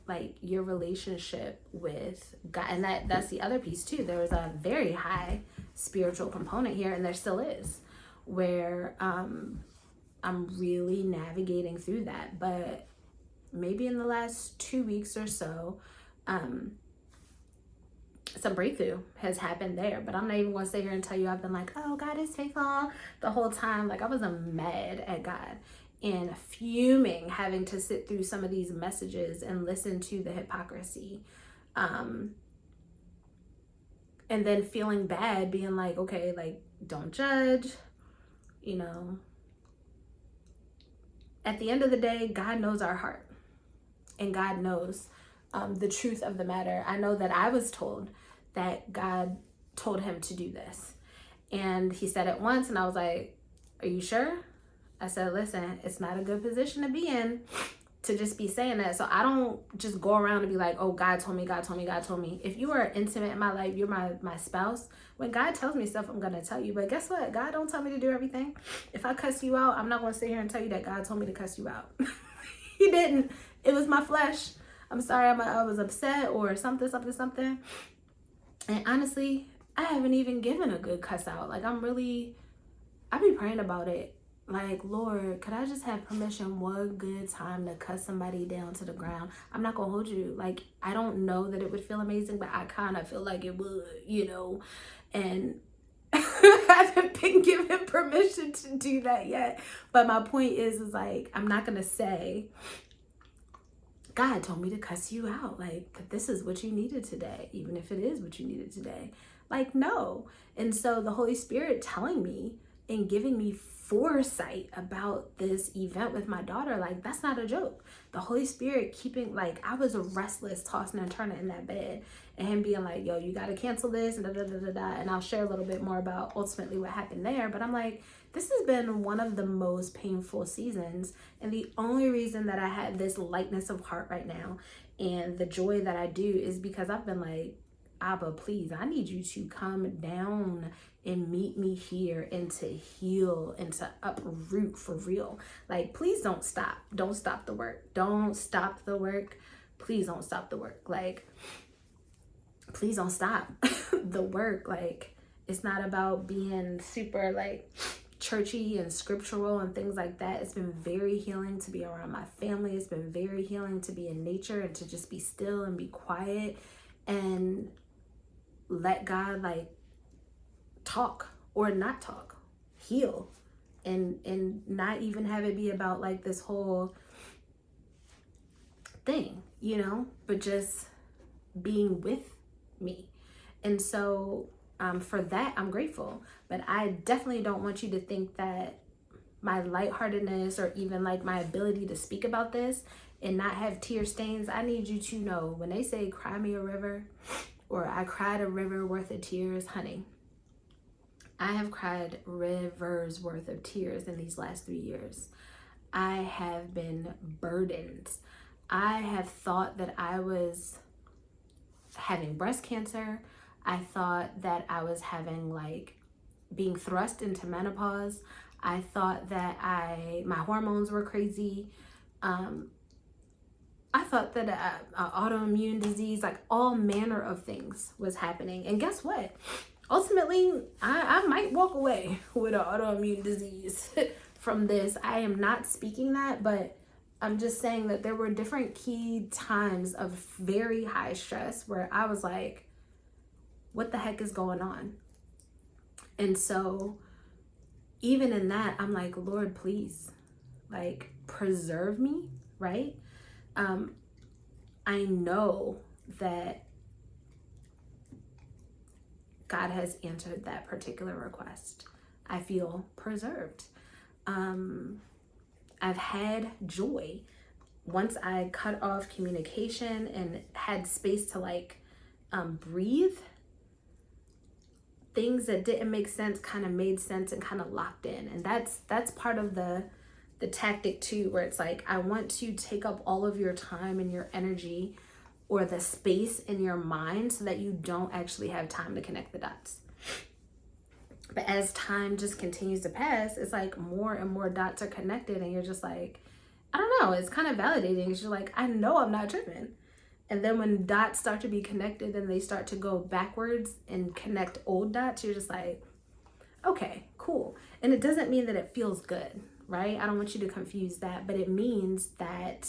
like, your relationship with God, and that's the other piece too. There was a very high spiritual component here, and there still is, where I'm really navigating through that. But maybe in the last 2 weeks or so, some breakthrough has happened there. But I'm not even going to sit here and tell you I've been like, oh, God is faithful the whole time. Like, I was mad at God and fuming, having to sit through some of these messages and listen to the hypocrisy. And then feeling bad, being like, okay, like, don't judge, you know. At the end of the day, God knows our heart, and God knows the truth of the matter. I know that I was told that God told him to do this, and he said it once, and I was like, are you sure? I said, listen, it's not a good position to be in to just be saying that. So I don't just go around and be like, oh, God told me, God told me, God told me. If you are intimate in my life, you're my spouse. When God tells me stuff, I'm going to tell you. But guess what? God don't tell me to do everything. If I cuss you out, I'm not going to sit here and tell you that God told me to cuss you out. He didn't. It was my flesh. I'm sorry, I was upset or something. And honestly, I haven't even given a good cuss out. Like, I be praying about it. Like, Lord, could I just have permission one good time to cuss somebody down to the ground? I'm not gonna hold you. Like, I don't know that it would feel amazing, but I kind of feel like it would, you know? And I haven't been given permission to do that yet. But my point is like, I'm not gonna say, God told me to cuss you out. Like, that this is what you needed today, even if it is what you needed today. Like, no. And so the Holy Spirit telling me and giving me foresight about this event with my daughter, like, that's not a joke. The Holy Spirit keeping, like, I was restless, tossing and turning in that bed, and him being like, yo, you got to cancel this, and and I'll share a little bit more about ultimately what happened there. But I'm like, this has been one of the most painful seasons, and the only reason that I had this lightness of heart right now and the joy that I do is because I've been like, Abba, please, I need you to come down and meet me here and to heal and to uproot for real. Like, please don't stop. Don't stop the work. Don't stop the work. Please don't stop the work. Like, please don't stop the work. Like, it's not about being super, like, churchy and scriptural and things like that. It's been very healing to be around my family. It's been very healing to be in nature and to just be still and be quiet and let God, like, talk or not talk, heal, and not even have it be about, like, this whole thing, you know, but just being with me. And so for that, I'm grateful. But I definitely don't want you to think that my lightheartedness or even, like, my ability to speak about this and not have tear stains, I need you to know, when they say cry me a river, or I cried a river worth of tears, honey, I have cried rivers worth of tears in these last 3 years. I have been burdened. I have thought that I was having breast cancer. I thought that I was having, like, being thrust into menopause. I thought that my hormones were crazy. I thought that autoimmune disease, like, all manner of things was happening. And guess what? Ultimately, I might walk away with an autoimmune disease from this. I am not speaking that, but I'm just saying that there were different key times of very high stress where I was like, what the heck is going on? And so even in that, I'm like, Lord, please, like, preserve me, right? I know that God has answered that particular request. I feel preserved. I've had joy. Once I cut off communication and had space to like breathe, things that didn't make sense kind of made sense and kind of locked in. And that's part of the tactic too, where it's like, I want to take up all of your time and your energy or the space in your mind so that you don't actually have time to connect the dots. But as time just continues to pass, it's like more and more dots are connected and you're just like, I don't know, it's kind of validating because you're like, I know I'm not tripping. And then when dots start to be connected and they start to go backwards and connect old dots, you're just like, okay, cool. And it doesn't mean that it feels good, right? I don't want you to confuse that, but it means that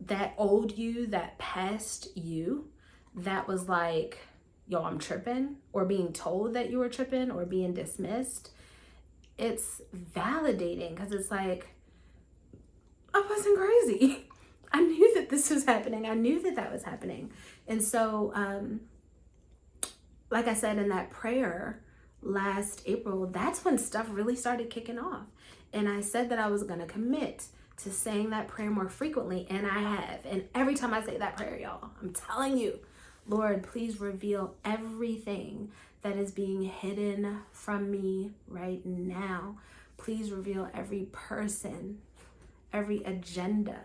that old you, that past you, that was like, yo, I'm tripping, or being told that you were tripping, or being dismissed, it's validating because it's like, I wasn't crazy. I knew that this was happening. I knew that that was happening. And so, like I said in that prayer last April, that's when stuff really started kicking off. And I said that I was going to commit to saying that prayer more frequently, and I have. And every time I say that prayer, y'all, I'm telling you, Lord, please reveal everything that is being hidden from me right now. Please reveal every person, every agenda,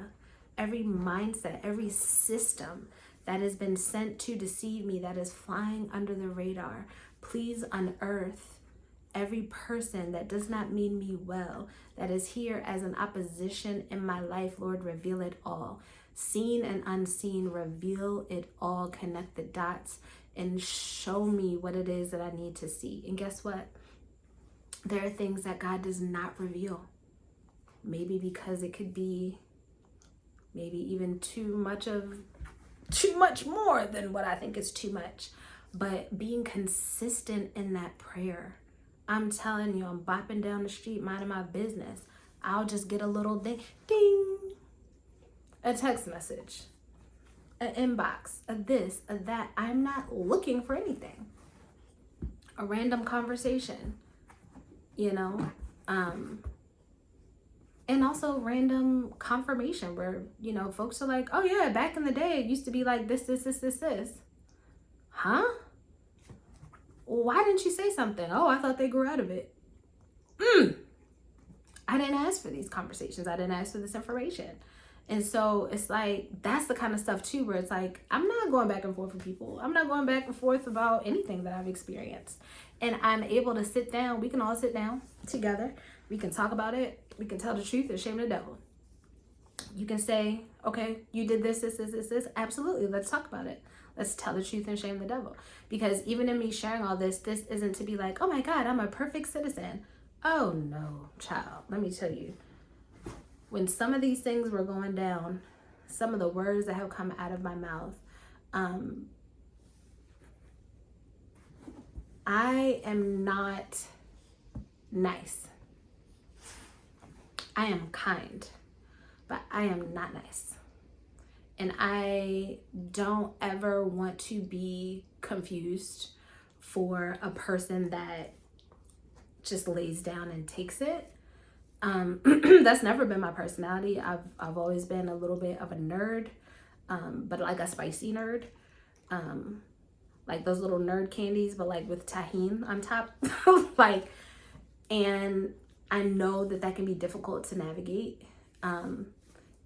every mindset, every system that has been sent to deceive me, that is flying under the radar. Please unearth every person that does not mean me well, that is here as an opposition in my life. Lord, reveal it all. Seen and unseen, reveal it all. Connect the dots and show me what it is that I need to see. And guess what? There are things that God does not reveal. Maybe because it could be maybe even too much more than what I think is too much. But being consistent in that prayer, I'm telling you, I'm bopping down the street, minding my business. I'll just get a little ding, a text message, an inbox, a this, a that. I'm not looking for anything. A random conversation, you know, and also random confirmation where, you know, folks are like, oh yeah, back in the day, it used to be like this. Huh? Well, why didn't you say something? Oh, I thought they grew out of it. I didn't ask for these conversations. I didn't ask for this information. And so it's like, that's the kind of stuff too, where it's like, I'm not going back and forth with people. I'm not going back and forth about anything that I've experienced. And I'm able to sit down. We can all sit down together. We can talk about it. We can tell the truth and shame the devil. You can say, okay, you did this. Absolutely. Let's talk about it. Let's tell the truth and shame the devil. Because even in me sharing all this isn't to be like, oh my God, I'm a perfect citizen. Oh no, child. Let me tell you. When some of these things were going down, some of the words that have come out of my mouth, I am not nice. I am kind, but I am not nice. And I don't ever want to be confused for a person that just lays down and takes it. That's never been my personality. I've always been a little bit of a nerd, but like a spicy nerd, like those little nerd candies, but like with tahini on top, like, and I know that can be difficult to navigate.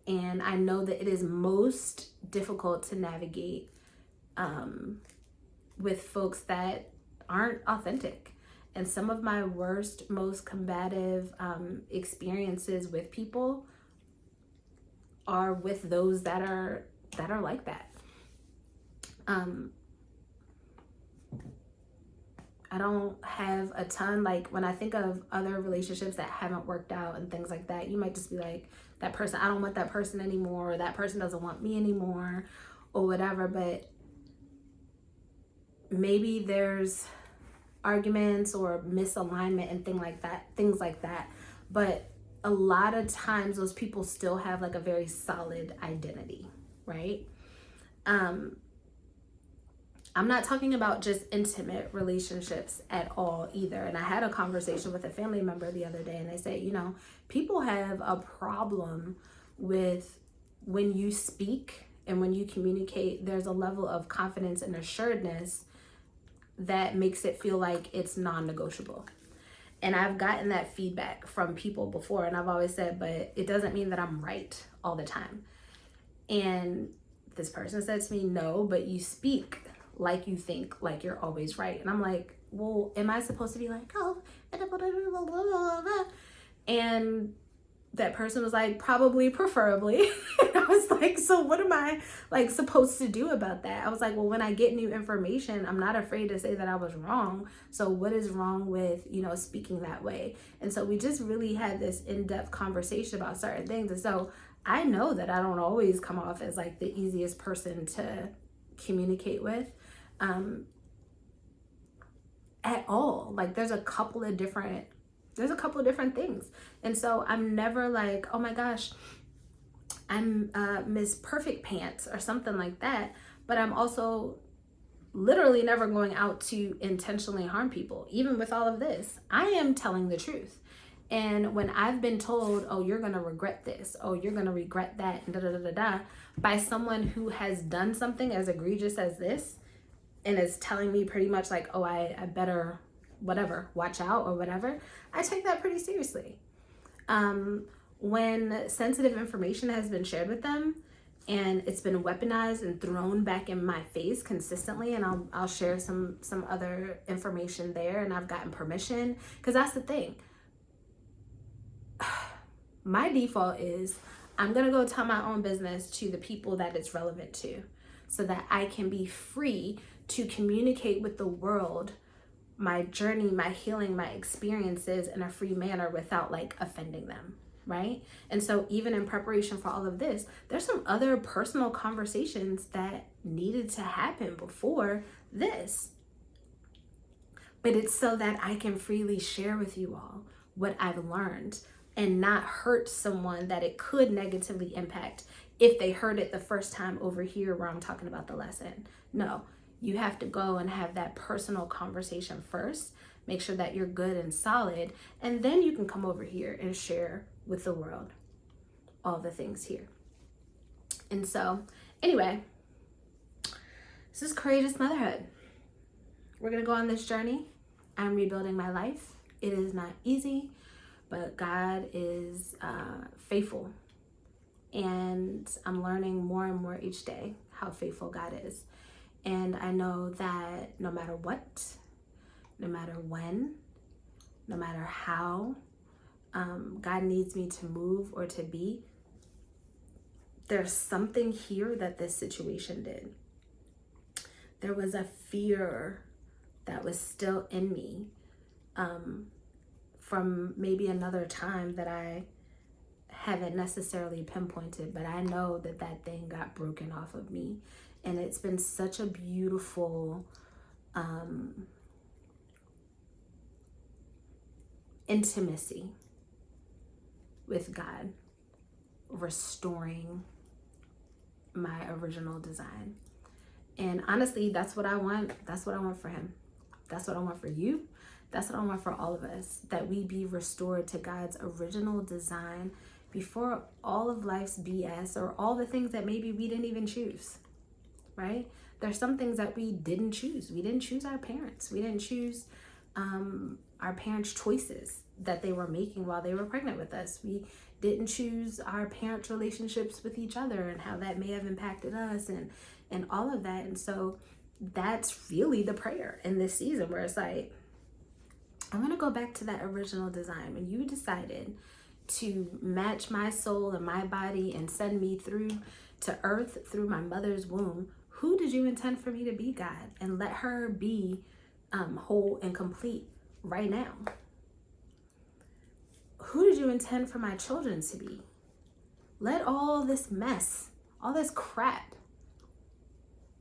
And I know that it is most difficult to navigate, with folks that aren't authentic. And some of my worst, most combative experiences with people are with those that are like that. I don't have a ton, like when I think of other relationships that haven't worked out and things like that, you might just be like, that person, I don't want that person anymore, or that person doesn't want me anymore, or whatever. But maybe there's arguments or misalignment and things like that. But a lot of times those people still have like a very solid identity, right? I'm not talking about just intimate relationships at all either. And I had a conversation with a family member the other day, and they say, people have a problem with when you speak and when you communicate, there's a level of confidence and assuredness that makes it feel like it's non-negotiable. And I've gotten that feedback from people before, and I've always said, but it doesn't mean that I'm right all the time. And this person said to me, no, but you speak like you think like you're always right. And I'm like, well, am I supposed to be like, oh, and that person was like, probably, preferably. And I was like, so what am I like supposed to do about that? I was like, well, when I get new information, I'm not afraid to say that I was wrong. So what is wrong with, speaking that way? And so we just really had this in-depth conversation about certain things. And so I know that I don't always come off as like the easiest person to communicate with at all. Like there's a couple of different things. And so I'm never like, oh my gosh, I'm Miss Perfect Pants or something like that. But I'm also literally never going out to intentionally harm people. Even with all of this, I am telling the truth. And when I've been told, oh, you're going to regret this, oh, you're going to regret that, by someone who has done something as egregious as this and is telling me pretty much like, oh, I better whatever, watch out or whatever, I take that pretty seriously. When sensitive information has been shared with them and it's been weaponized and thrown back in my face consistently, and I'll share some other information there, and I've gotten permission, because that's the thing. My default is I'm going to go tell my own business to the people that it's relevant to so that I can be free to communicate with the world my journey, my healing, my experiences in a free manner without like offending them, right? And so even in preparation for all of this, there's some other personal conversations that needed to happen before this. But it's so that I can freely share with you all what I've learned and not hurt someone that it could negatively impact if they heard it the first time over here where I'm talking about the lesson. No. You have to go and have that personal conversation first. Make sure that you're good and solid. And then you can come over here and share with the world all the things here. And so, anyway, this is Courageous Motherhood. We're going to go on this journey. I'm rebuilding my life. It is not easy, but God is faithful. And I'm learning more and more each day how faithful God is. And I know that no matter what, no matter when, no matter how God needs me to move or to be, there's something here that this situation did. There was a fear that was still in me from maybe another time that I haven't necessarily pinpointed, but I know that that thing got broken off of me. And it's been such a beautiful intimacy with God, restoring my original design. And honestly, that's what I want. That's what I want for him. That's what I want for you. That's what I want for all of us, that we be restored to God's original design before all of life's BS or all the things that maybe we didn't even choose. Right? There's some things that we didn't choose. We didn't choose our parents. We didn't choose our parents' choices that they were making while they were pregnant with us. We didn't choose our parents' relationships with each other and how that may have impacted us and all of that. And so that's really the prayer in this season, where it's like, I'm going to go back to that original design. When you decided to match my soul and my body and send me through to earth through my mother's womb, who did you intend for me to be, God? And let her be whole and complete right now. Who did you intend for my children to be? Let all this mess, all this crap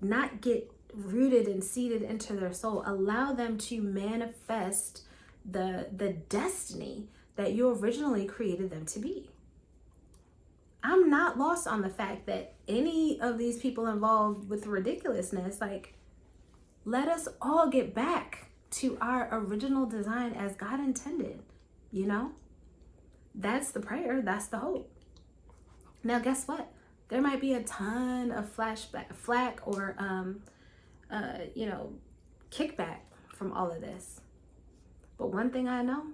not get rooted and seated into their soul. Allow them to manifest the destiny that you originally created them to be. I'm not lost on the fact that any of these people involved with ridiculousness, like, let us all get back to our original design as God intended, you know? That's the prayer, that's the hope. Now, guess what? There might be a ton of flack or, kickback from all of this. But one thing I know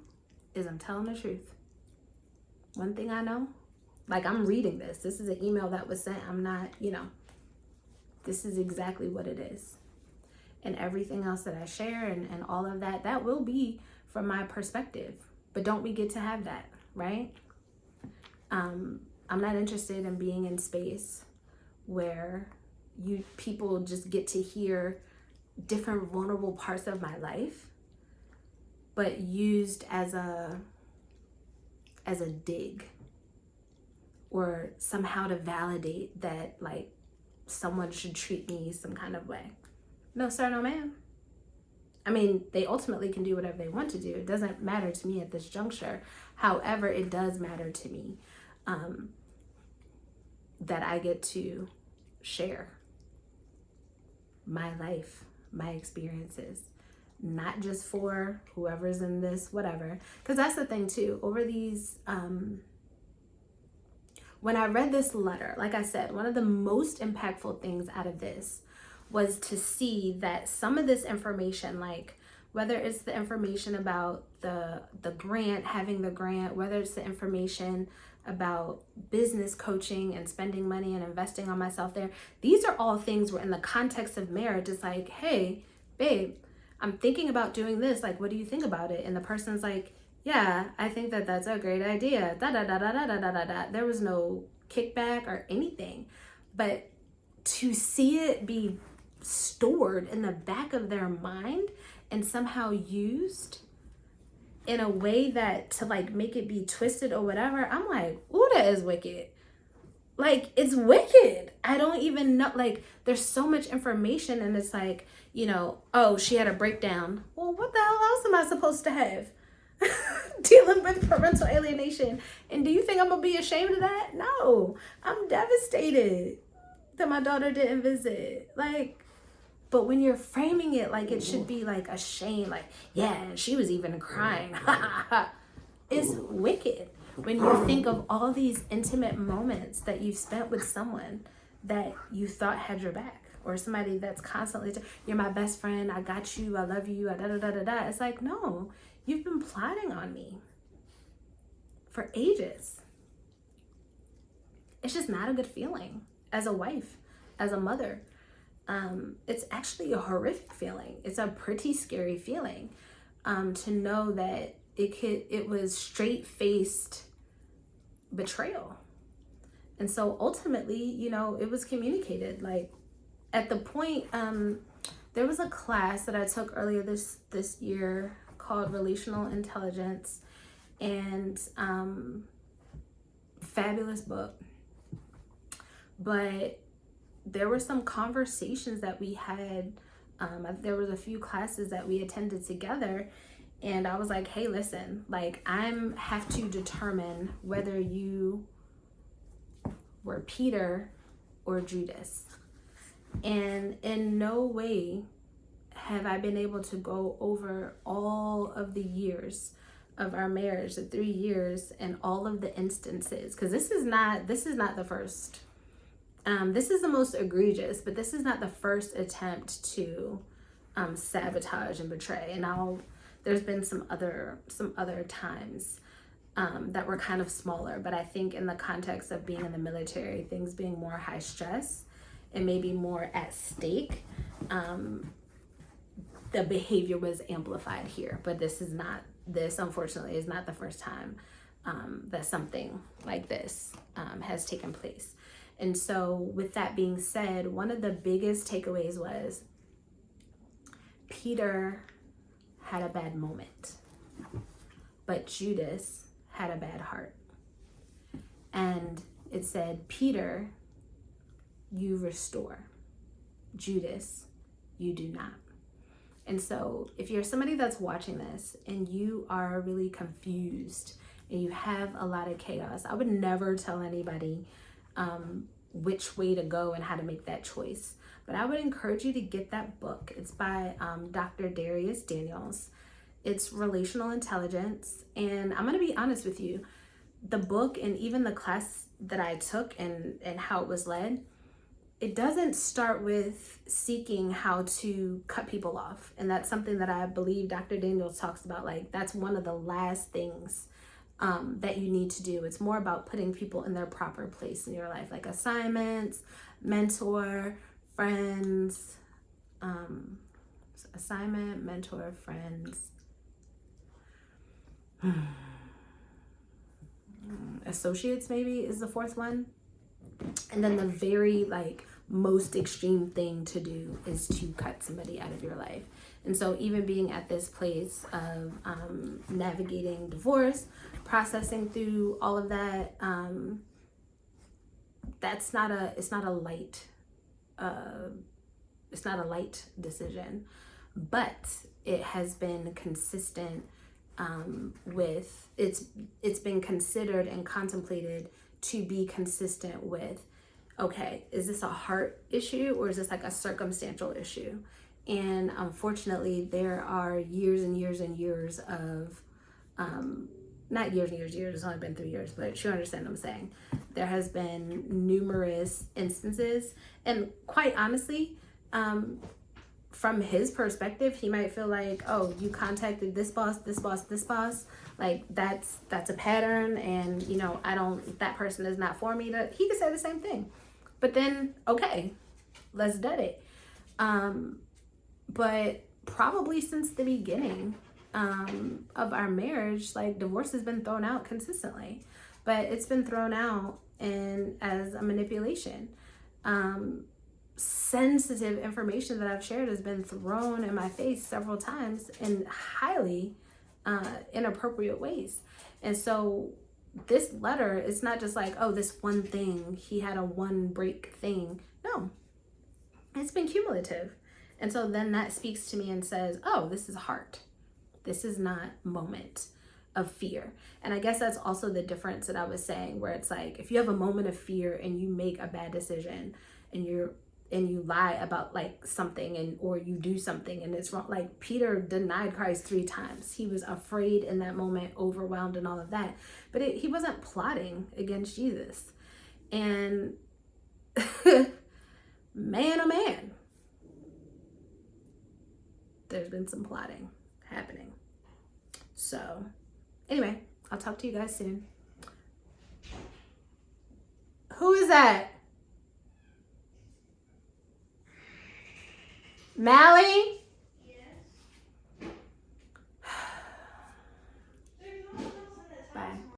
is I'm telling the truth. One thing I know, like, I'm reading this. This is an email that was sent. I'm not, this is exactly what it is. And everything else that I share and all of that, that will be from my perspective. But don't we get to have that, right? I'm not interested in being in space where people just get to hear different vulnerable parts of my life, but used as a dig, or somehow to validate that, like, someone should treat me some kind of way. No sir, no ma'am. I mean, they ultimately can do whatever they want to do. It doesn't matter to me at this juncture. However, it does matter to me that I get to share my life, my experiences, not just for whoever's in this, whatever. Because that's the thing too, over these, when I read this letter, like I said, one of the most impactful things out of this was to see that some of this information, like whether it's the information about the grant, having the grant, whether it's the information about business coaching and spending money and investing on myself there, these are all things where in the context of marriage, it's like, hey, babe, I'm thinking about doing this. Like, what do you think about it? And the person's like, yeah, I think that that's a great idea. Da da da da da da da da da. There was no kickback or anything, but to see it be stored in the back of their mind and somehow used in a way that to like make it be twisted or whatever, I'm like, ooh, that is wicked. Like, it's wicked. I don't even know, like, there's so much information and it's like, oh, she had a breakdown. Well, what the hell else am I supposed to have? Dealing with parental alienation. And do you think I'm gonna be ashamed of that? No, I'm devastated that my daughter didn't visit. Like, but when you're framing it like it should be like a shame, like, yeah, she was even crying. It's wicked. When you think of all these intimate moments that you've spent with someone that you thought had your back, or somebody that's constantly, you're my best friend, I got you, I love you, da da da da da. It's like, no, you've been plotting on me for ages. It's just not a good feeling as a wife, as a mother. It's actually a horrific feeling. It's a pretty scary feeling to know that it was straight-faced betrayal. And so ultimately, it was communicated. Like, at the point, there was a class that I took earlier this year called Relational Intelligence, and fabulous book. But there were some conversations that we had. There was a few classes that we attended together, and I was like, hey, listen, like, have to determine whether you were Peter or Judas. And in no way have I been able to go over all of the years of our marriage, the 3 years, and all of the instances, because this is not the first. This is the most egregious, but this is not the first attempt to sabotage and betray. And there's been some other times that were kind of smaller, but I think in the context of being in the military, things being more high stress and maybe more at stake, the behavior was amplified here. But this unfortunately is not the first time that something like this has taken place. And so with that being said, one of the biggest takeaways was Peter had a bad moment, but Judas had a bad heart. And it said, Peter, you restore. Judas, You do not. And so if you're somebody that's watching this and you are really confused and you have a lot of chaos, I would never tell anybody which way to go and how to make that choice. But I would encourage you to get that book. It's by Dr. Darius Daniels. It's Relational Intelligence. And I'm going to be honest with you, the book and even the class that I took and how it was led, it doesn't start with seeking how to cut people off. And that's something that I believe Dr. Daniels talks about. Like, that's one of the last things that you need to do. It's more about putting people in their proper place in your life, like assignments, mentor, friends, assignment, mentor, friends, associates maybe is the fourth one. And then the very most extreme thing to do is to cut somebody out of your life. And so even being at this place of navigating divorce, processing through all of that, it's not a light decision, but it has been consistent with it's been considered and contemplated to be consistent with, okay, is this a heart issue or is this like a circumstantial issue? And unfortunately, there are years and years and years of, not years and years, it's only been 3 years, but you understand what I'm saying. There has been numerous instances, and quite honestly, from his perspective, he might feel like, oh, you contacted this boss, this boss, this boss. Like that's a pattern, and that person is not for me. He could say the same thing, but then okay, let's do it. But probably since the beginning of our marriage, like divorce has been thrown out consistently, but it's been thrown out and as a manipulation. Sensitive information that I've shared has been thrown in my face several times in highly inappropriate ways. And so this letter is not just like, oh, this one thing, he had a one break thing. No, it's been cumulative. And so then that speaks to me and says, oh, this is heart. This is not moment of fear. And I guess that's also the difference that I was saying, where it's like, if you have a moment of fear and you make a bad decision and you lie about like something or you do something and it's wrong. Like Peter denied Christ 3 times. He was afraid in that moment, overwhelmed and all of that. But he wasn't plotting against Jesus. And man, oh man, there's been some plotting happening. So anyway, I'll talk to you guys soon. Who is that? Mally?